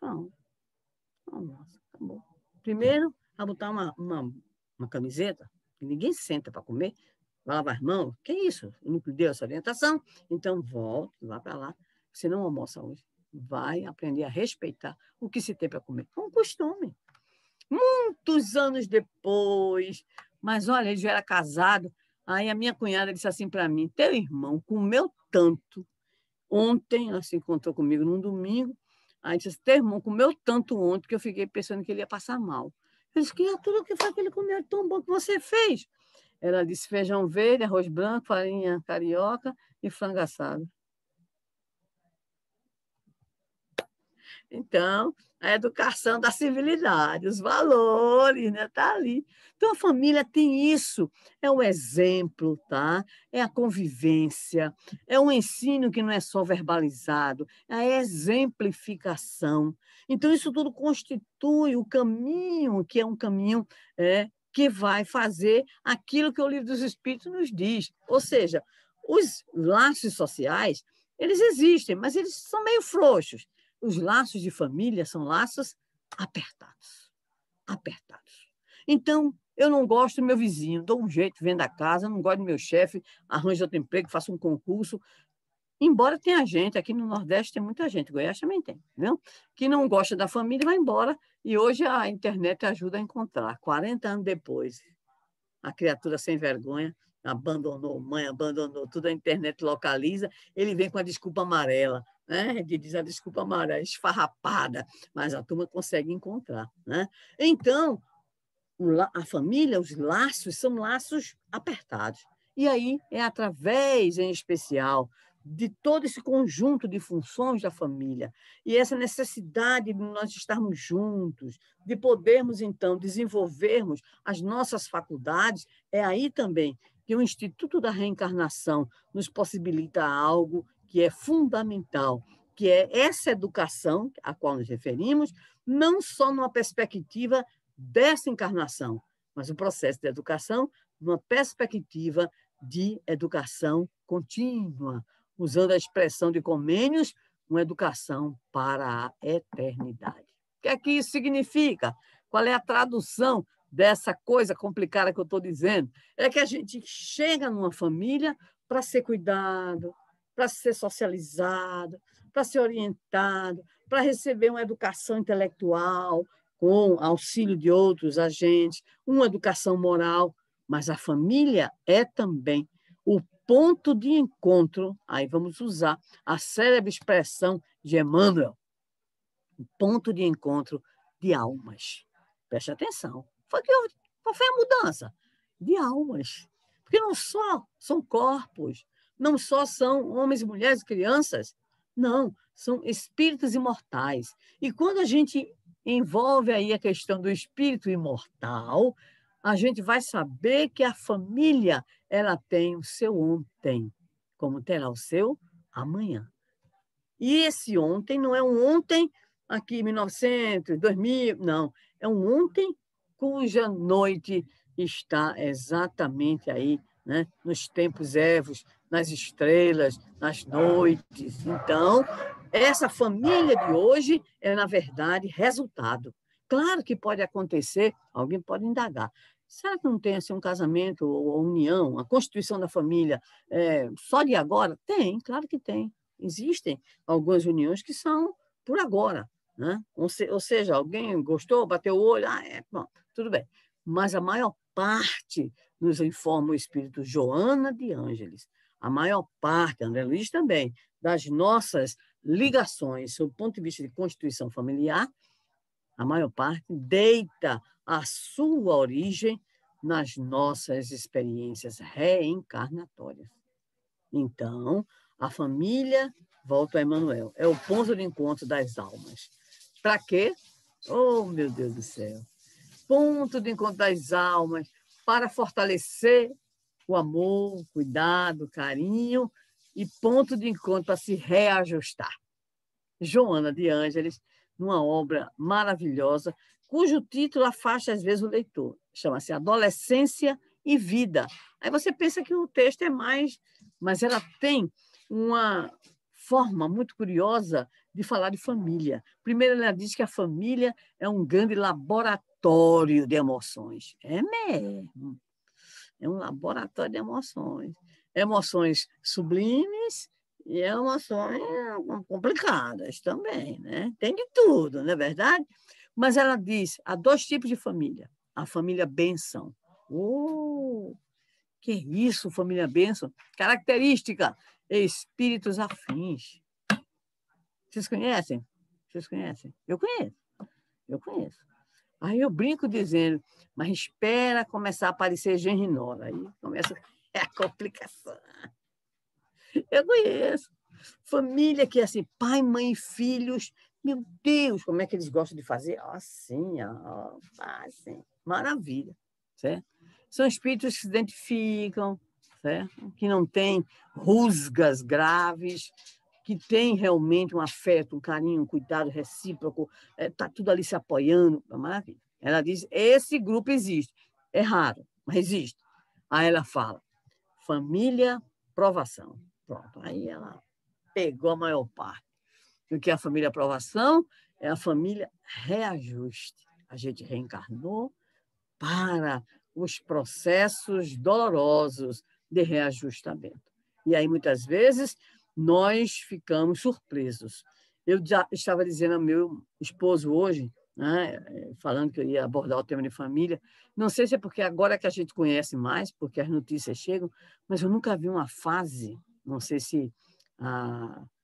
Não, almoça, tá bom. Primeiro, vai botar uma camiseta, que ninguém senta para comer, vai lavar as mãos. Que isso? Eu não deu essa orientação? Então, volte, vá para lá. Você não almoça hoje. Vai aprender a respeitar o que se tem para comer. É um costume. Muitos anos depois, mas olha, ele já era casado. Aí a minha cunhada disse assim para mim, teu irmão comeu tanto. Ontem, ela se encontrou comigo num domingo, aí disse, teu irmão comeu tanto ontem que eu fiquei pensando que ele ia passar mal. Eu disse, criatura, o que foi que ele comeu tão bom que você fez? Ela disse, feijão verde, arroz branco, farinha carioca e frango assado. Então, a educação da civilidade, os valores, né? Tá ali. Então, a família tem isso. É o exemplo, tá? É a convivência, é um ensino que não é só verbalizado, é a exemplificação. Então, isso tudo constitui o caminho, que é um caminho que vai fazer aquilo que o Livro dos Espíritos nos diz. Ou seja, os laços sociais, eles existem, mas eles são meio frouxos. Os laços de família são laços apertados. Apertados. Então, eu não gosto do meu vizinho, dou um jeito, vendo a casa, não gosto do meu chefe, arranjo outro emprego, faço um concurso. Embora tenha gente, aqui no Nordeste tem muita gente, Goiás também tem, viu? Que não gosta da família, vai embora. E hoje a internet ajuda a encontrar. 40 anos depois, a criatura sem vergonha abandonou mãe, abandonou tudo, a internet localiza, ele vem com a desculpa amarela, né? Ele diz a desculpa amarela, esfarrapada, mas a turma consegue encontrar, né? Então, a família, os laços, são laços apertados. E aí é através, em especial, de todo esse conjunto de funções da família e essa necessidade de nós estarmos juntos, de podermos, então, desenvolvermos as nossas faculdades, é aí também que o Instituto da Reencarnação nos possibilita algo que é fundamental, que é essa educação a qual nos referimos, não só numa perspectiva dessa encarnação, mas o processo de educação numa perspectiva de educação contínua, usando a expressão de Comênios, uma educação para a eternidade. O que é que isso significa? Qual é a tradução dessa coisa complicada que eu estou dizendo? É que a gente chega numa família para ser cuidado, para ser socializado, para ser orientado, para receber uma educação intelectual, com auxílio de outros agentes, uma educação moral, mas a família é também o ponto de encontro, aí vamos usar a célebre expressão de Emmanuel, o ponto de encontro de almas. Preste atenção. Qual foi a mudança? De almas. Porque não só são corpos, não só são homens e mulheres e crianças, não, são espíritos imortais. E quando a gente envolve aí a questão do espírito imortal, a gente vai saber que a família ela tem o seu ontem, como terá o seu amanhã. E esse ontem não é um ontem aqui 1900, 2000, não, é um ontem cuja noite está exatamente aí, né? Nos tempos evos, nas estrelas, nas noites. Então, essa família de hoje é, na verdade, resultado. Claro que pode acontecer, alguém pode indagar. Será que não tem assim, um casamento ou união, a constituição da família só de agora? Tem, claro que tem. Existem algumas uniões que são por agora. Né? Ou seja, alguém gostou, bateu o olho, bom, tudo bem. Mas a maior parte, nos informa o espírito Joana de Ângeles, a maior parte, André Luiz também, das nossas ligações, sob o ponto de vista de constituição familiar, a maior parte deita a sua origem nas nossas experiências reencarnatórias. Então, a família Volto a Emmanuel. É o ponto de encontro das almas. Para quê? Oh, meu Deus do céu. Ponto de encontro das almas para fortalecer o amor, o cuidado, o carinho e ponto de encontro para se reajustar. Joana de Ângeles, numa obra maravilhosa, cujo título afasta às vezes o leitor. Chama-se Adolescência e Vida. Aí você pensa que o texto é mais, mas ela tem uma forma muito curiosa de falar de família. Primeiro, ela diz que a família é um grande laboratório de emoções. É mesmo. É um laboratório de emoções. Emoções sublimes e emoções complicadas também, né? Tem de tudo, não é verdade? Mas ela diz, há dois tipos de família. A família bênção. Oh, que isso, família bênção? Característica, espíritos afins. Vocês conhecem? Vocês conhecem? Eu conheço. Eu conheço. Aí eu brinco dizendo, mas espera começar a aparecer genrinora. Aí começa a complicação. Eu conheço. Família que é assim, pai, mãe e filhos. Meu Deus, como é que eles gostam de fazer? Assim, assim. Maravilha. Certo? São espíritos que se identificam, certo? Que não têm rusgas graves, que tem realmente um afeto, um carinho, um cuidado recíproco, está tudo ali se apoiando, é maravilha. Ela diz, esse grupo existe. É raro, mas existe. Aí ela fala, família, provação. Pronto, aí ela pegou a maior parte. O que é a família provação? É a família reajuste. A gente reencarnou para os processos dolorosos de reajustamento. E aí, muitas vezes, nós ficamos surpresos. Eu já estava dizendo ao meu esposo hoje, né, falando que eu ia abordar o tema de família, não sei se é porque agora que a gente conhece mais, porque as notícias chegam, mas eu nunca vi uma fase, não sei se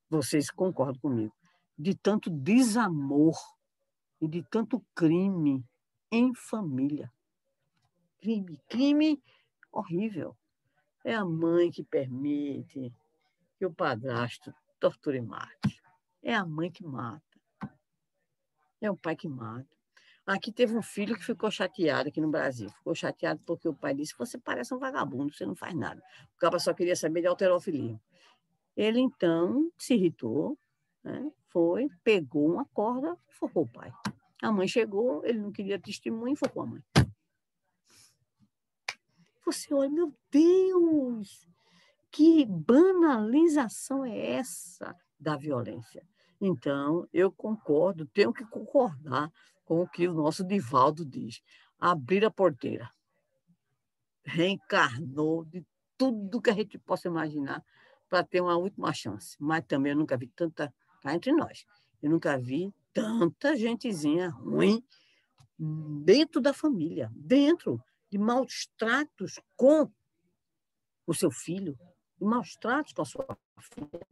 vocês concordam comigo, de tanto desamor e de tanto crime em família. Crime horrível. É a mãe que permite que o padrasto torture e mate. É a mãe que mata. É o pai que mata. Aqui teve um filho que ficou chateado aqui no Brasil. Ficou chateado porque o pai disse, você parece um vagabundo, você não faz nada. O cara só queria saber de halterofilia. Ele, então, se irritou, né? Foi, pegou uma corda e forcou o pai. A mãe chegou, ele não queria testemunho e forcou a mãe. Você olha, meu Deus, que banalização é essa da violência? Então, eu concordo, tenho que concordar com o que o nosso Divaldo diz. Abrir a porteira. Reencarnou de tudo que a gente possa imaginar para ter uma última chance. Mas também eu nunca vi tanta, cá entre nós, eu nunca vi tanta gentezinha ruim dentro da família, dentro de maus tratos com o seu filho, de maus tratos com a sua filha,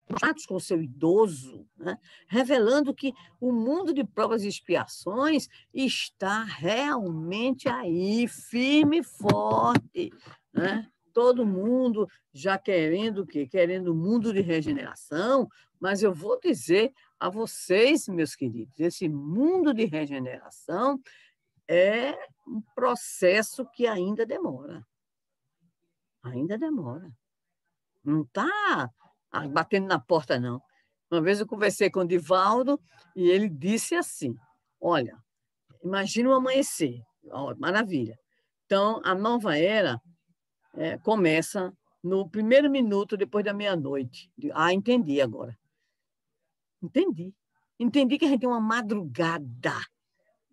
maus tratos com o seu idoso, né? Revelando que o mundo de provas e expiações está realmente aí, firme e forte, né? Todo mundo já querendo o quê? Querendo um mundo de regeneração, mas eu vou dizer a vocês, meus queridos, esse mundo de regeneração é um processo que ainda demora. Ainda demora. Não está batendo na porta, não. Uma vez eu conversei com o Divaldo e ele disse assim, olha, imagina o amanhecer. Oh, maravilha. Então, a nova era começa no primeiro minuto depois da meia-noite. Entendi agora. Entendi. Entendi que a gente tem uma madrugada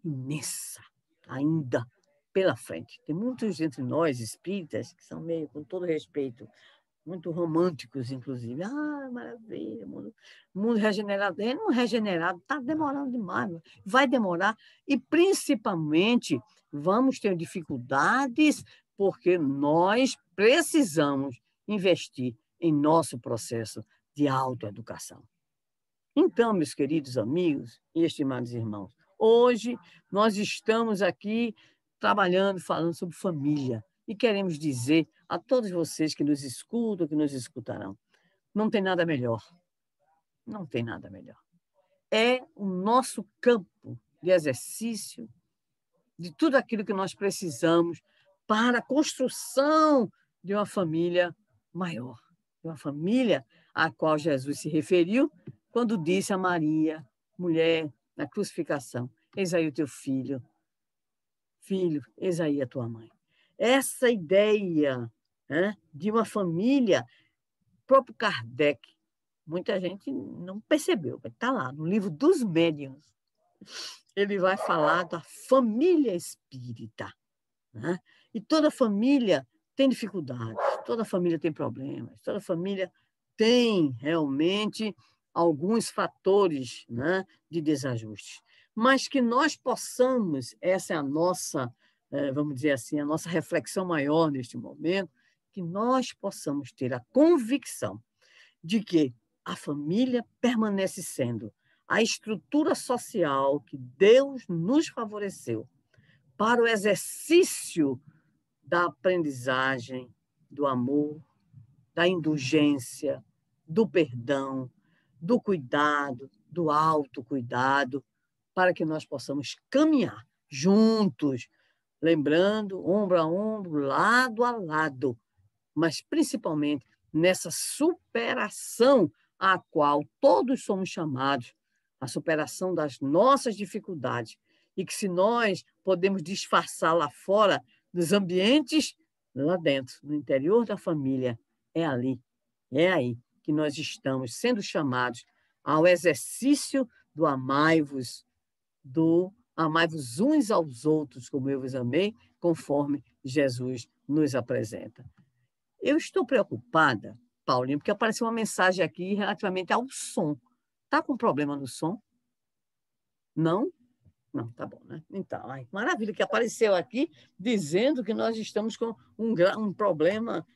imensa ainda pela frente. Tem muitos entre nós, espíritas, que são meio, com todo respeito, muito românticos, inclusive. Maravilha, mundo regenerado. Não regenerado, está demorando demais, vai demorar. E, principalmente, vamos ter dificuldades porque nós precisamos investir em nosso processo de autoeducação. Então, meus queridos amigos e estimados irmãos, hoje nós estamos aqui trabalhando, falando sobre família e queremos dizer a todos vocês que nos escutam, que nos escutarão, não tem nada melhor. Não tem nada melhor. É o nosso campo de exercício, de tudo aquilo que nós precisamos para a construção de uma família maior, de uma família à qual Jesus se referiu quando disse a Maria, mulher, na crucificação: eis aí o teu filho, filho, eis aí a tua mãe. Essa ideia, né, de uma família, próprio Kardec, muita gente não percebeu, mas está lá no livro dos Médiuns. Ele vai falar da família espírita, né? E toda família tem dificuldades, toda família tem problemas, toda família tem realmente alguns fatores, né, de desajuste. Mas que nós possamos, essa é a nossa, vamos dizer assim, a nossa reflexão maior neste momento, que nós possamos ter a convicção de que a família permanece sendo a estrutura social que Deus nos favoreceu para o exercício da aprendizagem, do amor, da indulgência, do perdão, do cuidado, do autocuidado, para que nós possamos caminhar juntos, lembrando, ombro a ombro, lado a lado, mas principalmente nessa superação à qual todos somos chamados, a superação das nossas dificuldades, e que se nós podemos disfarçar lá fora, nos ambientes, lá dentro, no interior da família, é ali, é aí que nós estamos sendo chamados ao exercício do amai-vos uns aos outros, como eu vos amei, conforme Jesus nos apresenta. Eu estou preocupada, Paulinho, porque apareceu uma mensagem aqui relativamente ao som. Está com problema no som? Não? Não, tá bom, né? Então, ai, maravilha, que apareceu aqui dizendo que nós estamos com um problema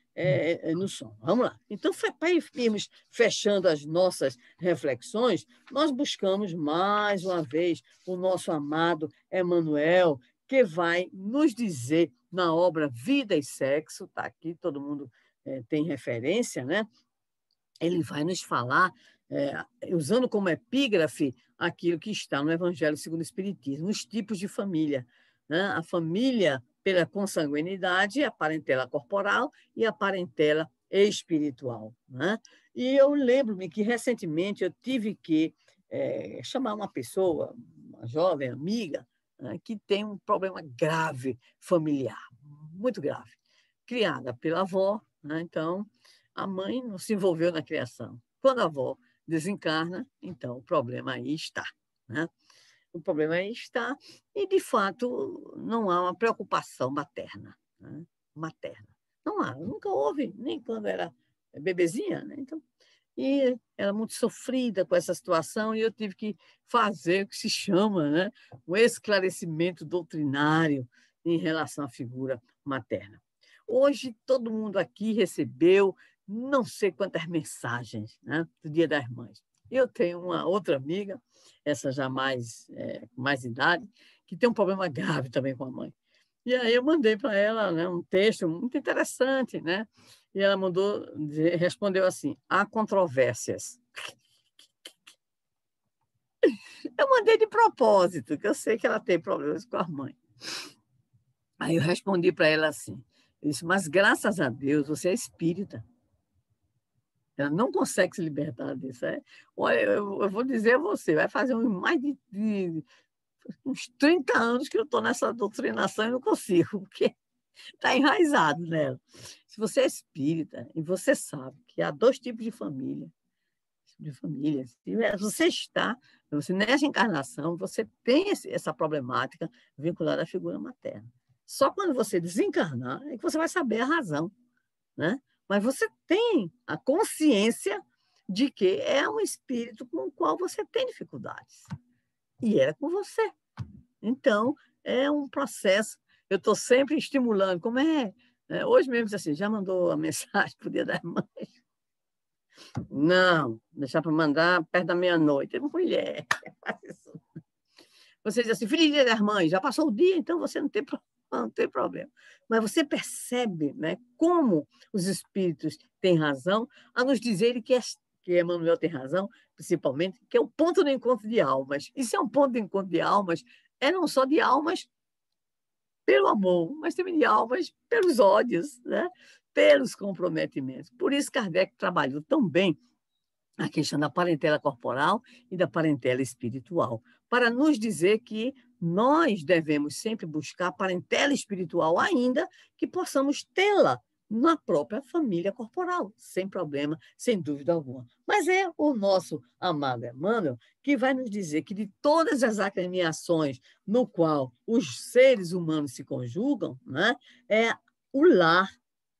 no som. Vamos lá. Então, para irmos fechando as nossas reflexões, nós buscamos mais uma vez o nosso amado Emmanuel, que vai nos dizer na obra Vida e Sexo, está aqui, todo mundo tem referência, né? Ele vai nos falar, usando como epígrafe aquilo que está no Evangelho segundo o Espiritismo, os tipos de família, né? A família pela consanguinidade, a parentela corporal e a parentela espiritual, né? E eu lembro-me que, recentemente, eu tive que chamar uma pessoa, uma jovem amiga, né, que tem um problema grave familiar, muito grave, criada pela avó, né? Então, a mãe não se envolveu na criação. Quando a avó desencarna, então o problema aí está, né? O problema aí está, e, de fato, não há uma preocupação materna, né? Materna. Não há, nunca houve, nem quando era bebezinha, né? Então, e era muito sofrida com essa situação, e eu tive que fazer o que se chama, né, um esclarecimento doutrinário em relação à figura materna. Hoje, todo mundo aqui recebeu não sei quantas mensagens, né, do Dia das Mães. Eu tenho uma outra amiga, essa já com mais idade, que tem um problema grave também com a mãe. E aí eu mandei para ela, né, um texto muito interessante, né? E ela respondeu assim: há controvérsias. Eu mandei de propósito, que eu sei que ela tem problemas com a mãe. Aí eu respondi para ela assim, eu disse: mas graças a Deus você é espírita. Ela não consegue se libertar disso. Olha, eu vou dizer a você, vai fazer mais de uns 30 anos que eu estou nessa doutrinação e não consigo, porque está enraizado nela. Se você é espírita e você sabe que há dois tipos de família, você nessa encarnação, você tem essa problemática vinculada à figura materna. Só quando você desencarnar é que você vai saber a razão, né? Mas você tem a consciência de que é um espírito com o qual você tem dificuldades. E era com você. Então, é um processo. Eu estou sempre estimulando. Como é? Hoje mesmo, assim, já mandou a mensagem para o Dia das Mães? Não, deixar para mandar perto da meia-noite. Mulher, faz isso. Você diz assim: Feliz Dia das Mães, já passou o dia, então você não tem problema. Mas você percebe, né, como os espíritos têm razão a nos dizerem que que Emmanuel tem razão, principalmente, que é o ponto de encontro de almas. Isso é um ponto de encontro de almas, não só de almas pelo amor, mas também de almas pelos ódios, né? Pelos comprometimentos. Por isso Kardec trabalhou tão bem a questão da parentela corporal e da parentela espiritual, para nos dizer que nós devemos sempre buscar a parentela espiritual, ainda que possamos tê-la na própria família corporal, sem problema, sem dúvida alguma. Mas é o nosso amado Emmanuel que vai nos dizer que de todas as agremiações no qual os seres humanos se conjugam, né, é o lar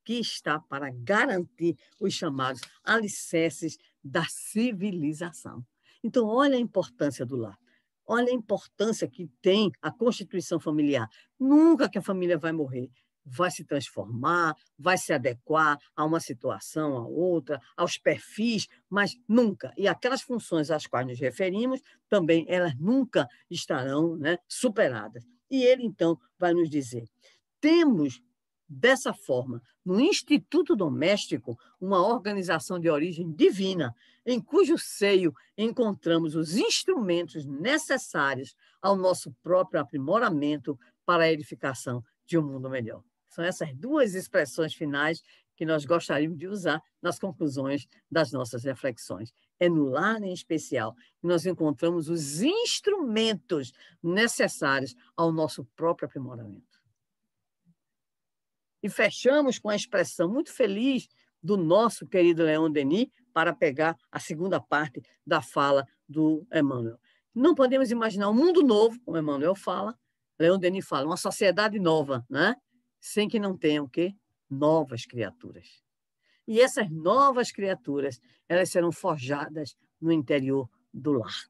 que está para garantir os chamados alicerces da civilização. Então, olha a importância do lar. Olha a importância que tem a constituição familiar. Nunca que a família vai morrer. Vai se transformar, vai se adequar a uma situação, a outra, aos perfis, mas nunca. E aquelas funções às quais nos referimos, também elas nunca estarão, né, superadas. E ele, então, vai nos dizer, temos, dessa forma, no Instituto Doméstico, uma organização de origem divina, em cujo seio encontramos os instrumentos necessários ao nosso próprio aprimoramento para a edificação de um mundo melhor. São essas duas expressões finais que nós gostaríamos de usar nas conclusões das nossas reflexões. É no lar, em especial, que nós encontramos os instrumentos necessários ao nosso próprio aprimoramento. E fechamos com a expressão muito feliz do nosso querido Leon Denis, para pegar a segunda parte da fala do Emmanuel. Não podemos imaginar um mundo novo, como Emmanuel fala, Leon Denis fala, uma sociedade nova, né? Sem que não tenha o quê? Novas criaturas. E essas novas criaturas, elas serão forjadas no interior do lar,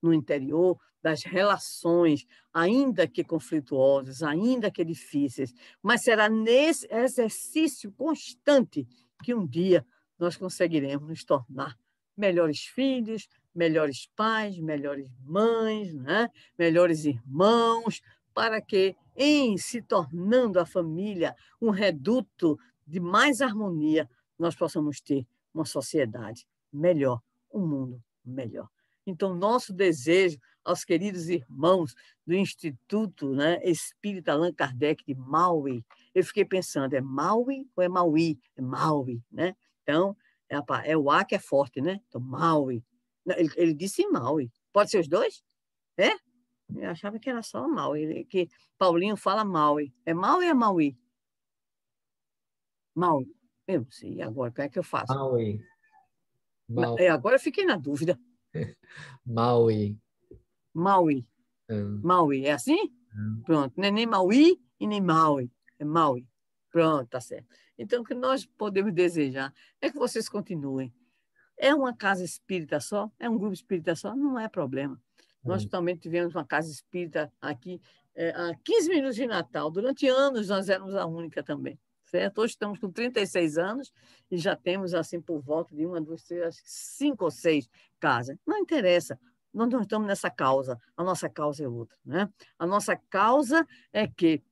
no interior das relações, ainda que conflituosas, ainda que difíceis, mas será nesse exercício constante que um dia nós conseguiremos nos tornar melhores filhos, melhores pais, melhores mães, né? Melhores irmãos, para que, em se tornando a família um reduto de mais harmonia, nós possamos ter uma sociedade melhor, um mundo melhor. Então, nosso desejo aos queridos irmãos do Instituto, né, Espírita Allan Kardec de Maui, eu fiquei pensando, é Maui ou é Maui? É Maui, né? Então, é o A que é forte, né? Então, Maui. Ele disse Maui. Pode ser os dois? É? Eu achava que era só Maui, que Paulinho fala Maui. É Maui ou é Maui? Maui. Eu não sei. E agora, como é que eu faço? Maui. Maui. Agora eu fiquei na dúvida. Maui. Maui. Maui, é assim? Pronto. Não é nem Maui e nem Maui. É Maui. Pronto, tá certo. Então, o que nós podemos desejar é que vocês continuem. É uma casa espírita só? É um grupo espírita só? Não é problema. Nós também tivemos uma casa espírita aqui há 15 minutos de Natal. Durante anos, nós éramos a única também. Certo? Hoje estamos com 36 anos e já temos, assim, por volta de 1, 2, 3, 5 ou 6 casas. Não interessa. Nós não estamos nessa causa. A nossa causa é outra, né? A nossa causa é que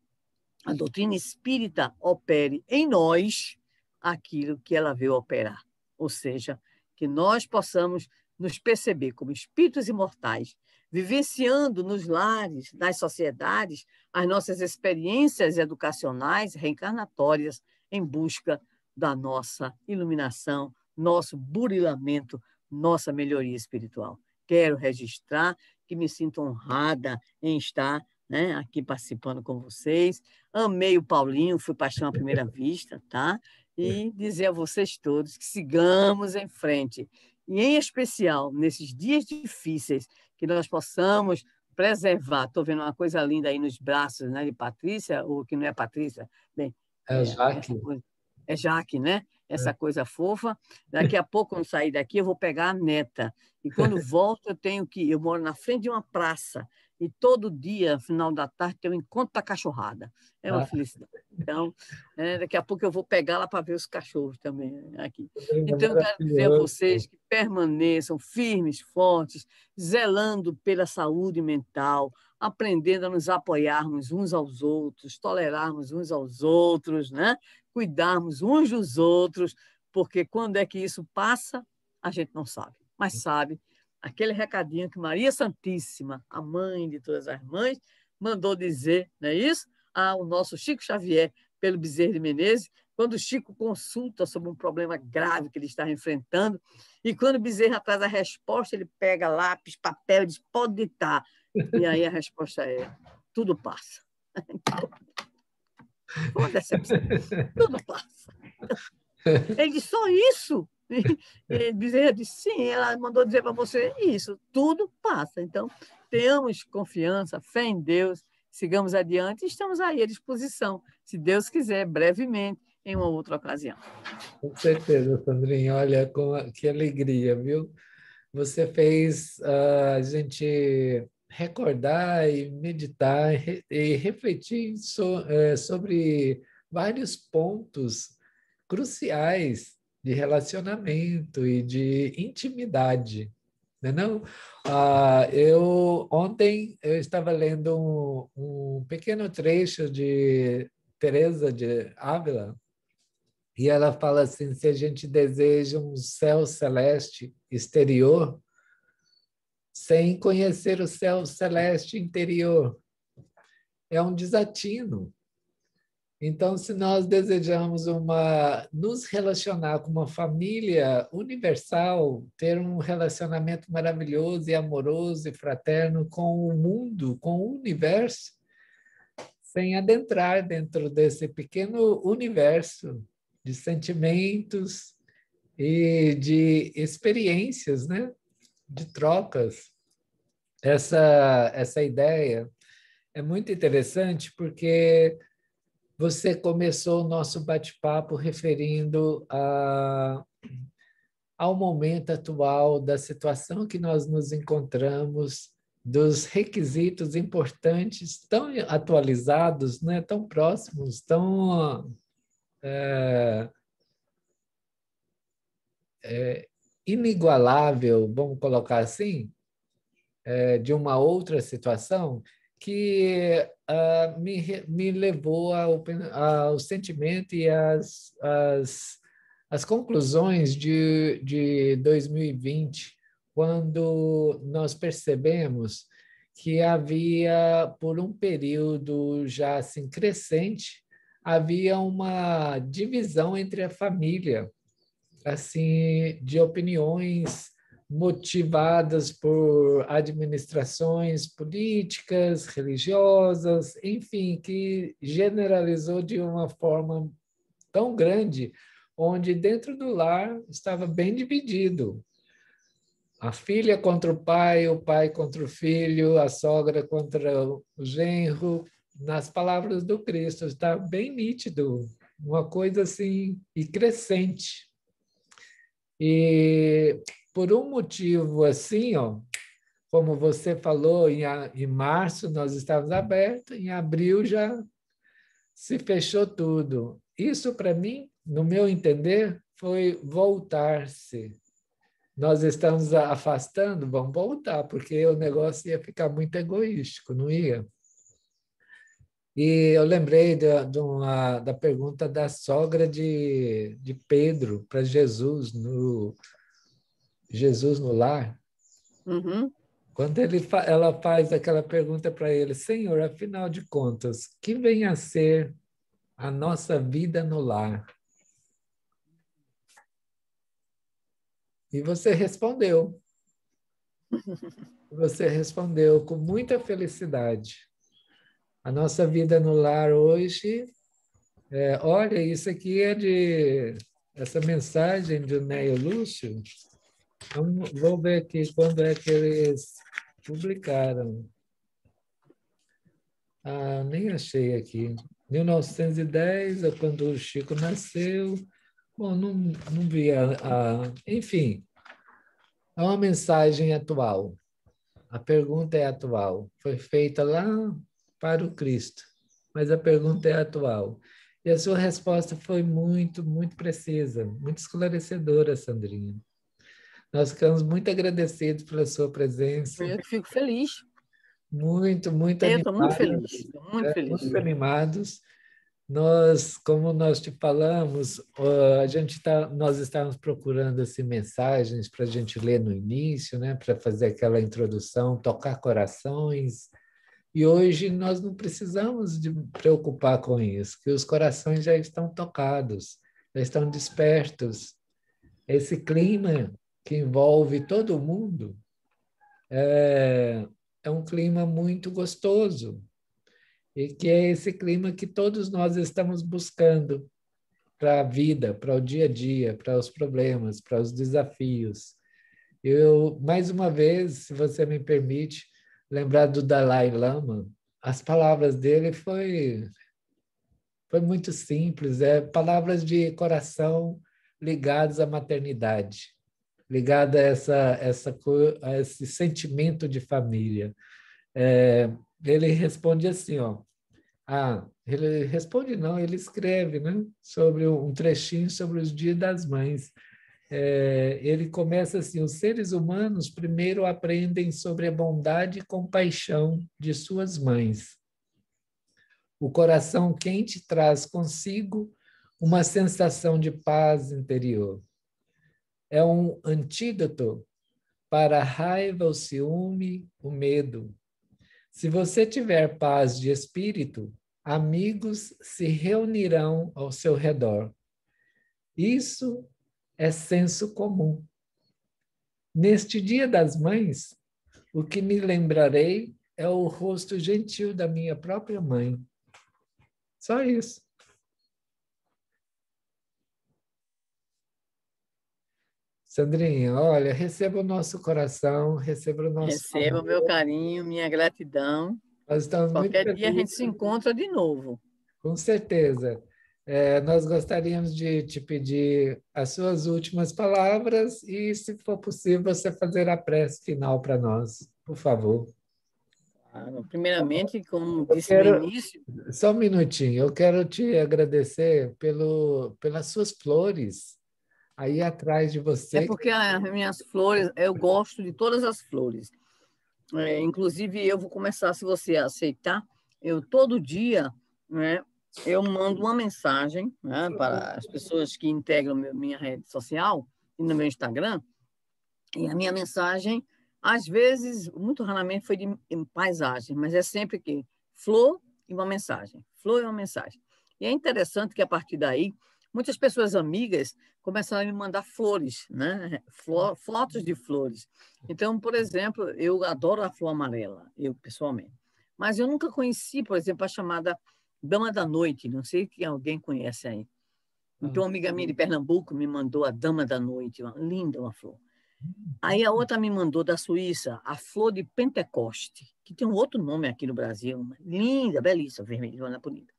a doutrina espírita opere em nós aquilo que ela veio operar. Ou seja, que nós possamos nos perceber como espíritos imortais, vivenciando nos lares, nas sociedades, as nossas experiências educacionais, reencarnatórias, em busca da nossa iluminação, nosso burilamento, nossa melhoria espiritual. Quero registrar que me sinto honrada em estar, né, aqui participando com vocês. Amei o Paulinho, fui paixão à primeira vista, tá? E dizer a vocês todos que sigamos em frente. E, em especial, nesses dias difíceis, que nós possamos preservar. Estou vendo uma coisa linda aí nos braços, né, de Patrícia, ou que não é Patrícia. Bem, É Jaque. é Jaque, né? Essa coisa fofa. Daqui a pouco, quando sair daqui, eu vou pegar a neta. E quando volto, eu moro na frente de uma praça. E todo dia, final da tarde, tem um encontro da cachorrada. É uma felicidade. Então, daqui a pouco eu vou pegá-la para ver os cachorros também aqui. Então, eu quero dizer a vocês que permaneçam firmes, fortes, zelando pela saúde mental, aprendendo a nos apoiarmos uns aos outros, tolerarmos uns aos outros, né? Cuidarmos uns dos outros, porque quando é que isso passa? A gente não sabe, mas sabe aquele recadinho que Maria Santíssima, a mãe de todas as mães, mandou dizer, não é isso? Ao nosso Chico Xavier, pelo Bezerra de Menezes, quando o Chico consulta sobre um problema grave que ele está enfrentando, e quando o Bezerra traz a resposta, ele pega lápis, papel e diz, pode ditar. E aí a resposta é, tudo passa. Foi uma decepção. Tudo passa. Ele disse, só isso? E Bezerra disse, sim, ela mandou dizer para você isso, tudo passa. Então, tenhamos confiança, fé em Deus, sigamos adiante e estamos aí à disposição, se Deus quiser, brevemente, em uma outra ocasião. Com certeza, Sandrinha. Olha, que alegria, viu? Você fez a gente recordar e meditar e refletir sobre vários pontos cruciais de relacionamento e de intimidade, não é não? Ontem eu estava lendo um pequeno trecho de Teresa de Ávila, e ela fala assim: se a gente deseja um céu celeste exterior, sem conhecer o céu celeste interior, é um desatino. Então, se nós desejamos nos relacionar com uma família universal, ter um relacionamento maravilhoso e amoroso e fraterno com o mundo, com o universo, sem adentrar dentro desse pequeno universo de sentimentos e de experiências, né? De trocas. Essa ideia é muito interessante porque você começou o nosso bate-papo referindo ao momento atual da situação que nós nos encontramos, dos requisitos importantes tão atualizados, né, tão próximos, tão inigualável, vamos colocar assim, de uma outra situação que me levou ao sentimento e as conclusões de 2020, quando nós percebemos que havia, por um período já assim crescente, havia uma divisão entre a família, assim, de opiniões motivadas por administrações políticas, religiosas, enfim, que generalizou de uma forma tão grande, onde dentro do lar estava bem dividido. A filha contra o pai contra o filho, a sogra contra o genro. Nas palavras do Cristo, está bem nítido, uma coisa assim, e crescente. E por um motivo assim, ó, como você falou, em março nós estávamos abertos, em abril já se fechou tudo. Isso, para mim, no meu entender, foi voltar-se. Nós estamos afastando, vamos voltar, porque o negócio ia ficar muito egoístico, não ia? E eu lembrei da pergunta da sogra de Pedro para Jesus, Jesus no lar. Uhum. Quando ela faz aquela pergunta para ele: Senhor, afinal de contas, que vem a ser a nossa vida no lar? E você respondeu. Você respondeu com muita felicidade. A nossa vida no lar hoje, olha, isso aqui é essa mensagem de Neio Lúcio. Vou ver aqui quando é que eles publicaram. Nem achei aqui. 1910 é quando o Chico nasceu. Bom, não vi Enfim, é uma mensagem atual. A pergunta é atual. Foi feita lá para o Cristo, mas a pergunta é atual. E a sua resposta foi muito, muito precisa, muito esclarecedora, Sandrinha. Nós ficamos muito agradecidos pela sua presença. Eu que fico feliz. Muito, muito Eu estou muito animados, feliz, estou muito feliz. muito animados. como nós te falamos, nós estávamos procurando assim, mensagens para a gente ler no início, né, para fazer aquela introdução, tocar corações. E hoje nós não precisamos de preocupar com isso, que os corações já estão tocados, já estão despertos. Esse clima que envolve todo mundo é um clima muito gostoso, e que é esse clima que todos nós estamos buscando para a vida, para o dia a dia, para os problemas, para os desafios. Eu, mais uma vez, se você me permite, lembrar do Dalai Lama. As palavras dele foi muito simples, palavras de coração ligadas à maternidade, ligada a a esse sentimento de família. Ele responde assim, ó. Ele responde não, ele escreve, né? Sobre um trechinho sobre os Dias das Mães. Ele começa assim: os seres humanos primeiro aprendem sobre a bondade e compaixão de suas mães. O coração quente traz consigo uma sensação de paz interior. É um antídoto para a raiva, o ciúme, o medo. Se você tiver paz de espírito, amigos se reunirão ao seu redor. Isso é senso comum. Neste Dia das Mães, o que me lembrarei é o rosto gentil da minha própria mãe. Só isso. Sandrinha, olha, receba o nosso coração, receba o nosso Receba o meu amor. carinho, minha gratidão. Nós estamos muito Qualquer dia a gente se felizes, encontra de novo. com certeza. Nós gostaríamos de te pedir as suas últimas palavras e, se for possível, você fazer a prece final para nós, por favor. Primeiramente, como Eu disse no quero, início, só um minutinho, eu quero te agradecer pelas suas flores aí atrás de é você. porque as minhas flores, eu gosto de todas as flores. Inclusive, eu vou começar, se você aceitar, eu todo dia, né, eu mando uma mensagem, né, para as pessoas que integram minha rede social e no meu Instagram, e a minha mensagem, às vezes, muito raramente, foi de paisagem, mas é sempre que flor e uma mensagem, flor e uma mensagem. E é interessante que, a partir daí, muitas pessoas amigas começaram a me mandar flores, né? Fotos de flores. Então, por exemplo, eu adoro a flor amarela, eu pessoalmente. Mas eu nunca conheci, por exemplo, a chamada Dama da Noite, não sei se alguém conhece aí. Então, uma amiga minha de Pernambuco me mandou a Dama da Noite, linda uma flor. Aí a outra me mandou da Suíça, a flor de Pentecoste, que tem um outro nome aqui no Brasil, linda, belíssima, vermelhona, bonita.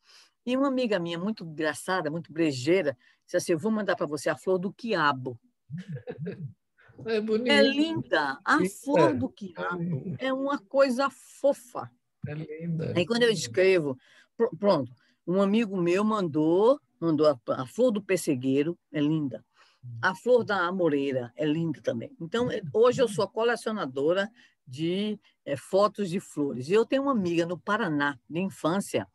E uma amiga minha, muito engraçada, muito brejeira, disse assim: eu vou mandar para você a flor do quiabo. É É bonito, linda, a flor linda, do quiabo é uma coisa fofa. é linda. Aí quando eu escrevo, pronto, um amigo meu mandou a flor do pessegueiro, é linda. A flor da amoreira é linda também. Então, hoje eu sou colecionadora de fotos de flores. E eu tenho uma amiga no Paraná, de infância,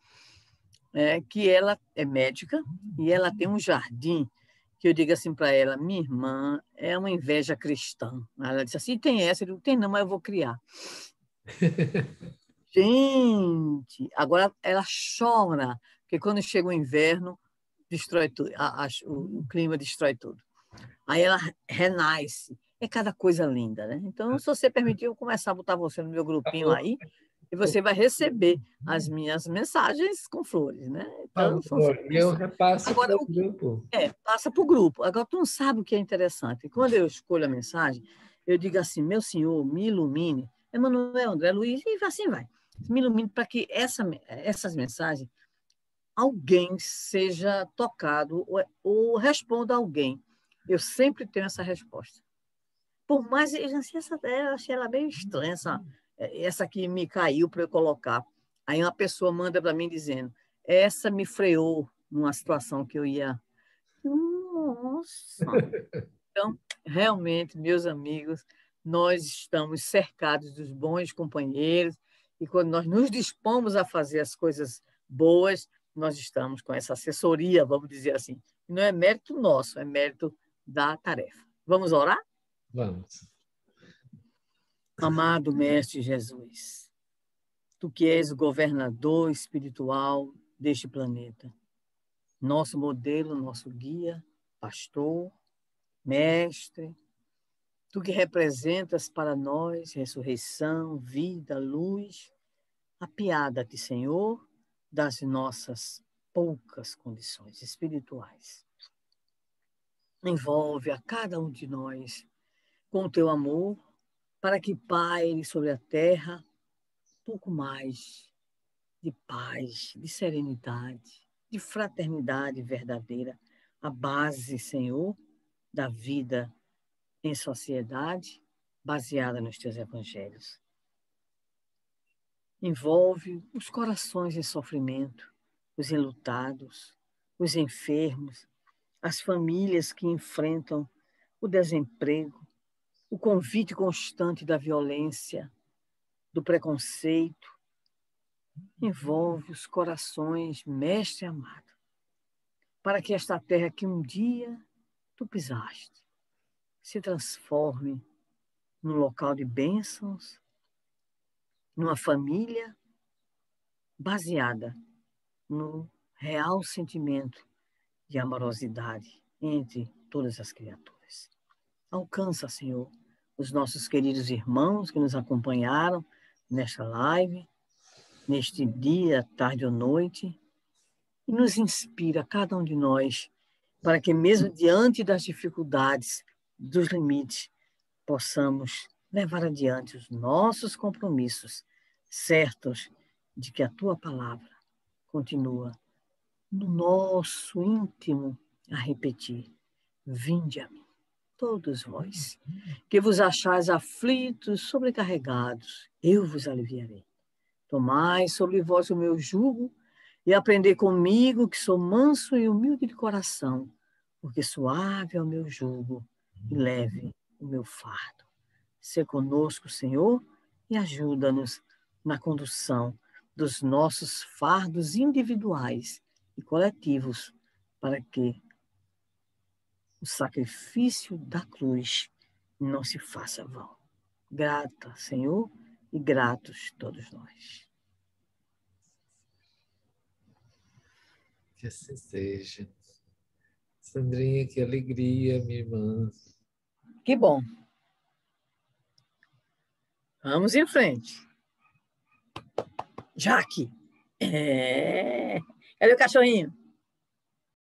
que ela é médica e ela tem um jardim que eu digo assim para ela: minha irmã é uma inveja cristã. Ela disse assim: tem essa? Eu digo: tem não, mas eu vou criar. Gente, agora ela chora, porque quando chega o inverno, destrói tudo, o clima destrói tudo. Aí ela renasce. É cada coisa linda, né? Então, se você permitir, eu vou começar a botar você no meu grupinho Por aí e você vai receber as minhas mensagens com flores, né? Então, são favor, sempre e eu assim. repasso Agora, para o grupo. passa para o grupo. Agora, tu não sabe o que é interessante. Quando eu escolho a mensagem, eu digo assim: meu senhor, me ilumine. Emanuel, André Luiz, e assim vai. Me ilumine para que essas mensagens, alguém seja tocado ou responda a alguém. Eu sempre tenho essa resposta. Por mais, eu achei ela bem estranha, essa que me caiu para eu colocar. Aí uma pessoa manda para mim dizendo: essa me freou numa situação que eu ia. Nossa! Então, realmente, meus amigos, nós estamos cercados dos bons companheiros e quando nós nos dispomos a fazer as coisas boas, nós estamos com essa assessoria, vamos dizer assim. Não é mérito nosso, é mérito da tarefa. Vamos orar? Vamos. Amado Mestre Jesus, tu que és o governador espiritual deste planeta, nosso modelo, nosso guia, pastor, mestre, tu que representas para nós ressurreição, vida, luz, apiada-te, Senhor, das nossas poucas condições espirituais. Envolve a cada um de nós com o teu amor, para que paire sobre a terra pouco mais de paz, de serenidade, de fraternidade verdadeira, a base, Senhor, da vida em sociedade, baseada nos teus evangelhos. Envolve os corações em sofrimento, os enlutados, os enfermos, as famílias que enfrentam o desemprego, o convite constante da violência, do preconceito. Envolve os corações, Mestre amado, para que esta terra que um dia tu pisaste se transforme num local de bênçãos, numa família baseada no real sentimento de amorosidade entre todas as criaturas. Alcança, Senhor, os nossos queridos irmãos que nos acompanharam nesta live, neste dia, tarde ou noite, e nos inspira, cada um de nós, para que mesmo diante das dificuldades, dos limites, possamos levar adiante os nossos compromissos, certos de que a tua palavra continua no nosso íntimo a repetir: vinde a mim, todos vós, que vos achais aflitos, sobrecarregados, eu vos aliviarei. Tomai sobre vós o meu jugo e aprendei comigo, que sou manso e humilde de coração, porque suave é o meu jugo e leve o meu fardo. Sê conosco, Senhor, e ajuda-nos na condução dos nossos fardos individuais e coletivos, para que o sacrifício da cruz não se faça vão. Grata, Senhor, e gratos todos nós. Que assim seja. Sandrinha, que alegria, minha irmã. Que bom. Vamos em frente. Jaque. Cadê o cachorrinho?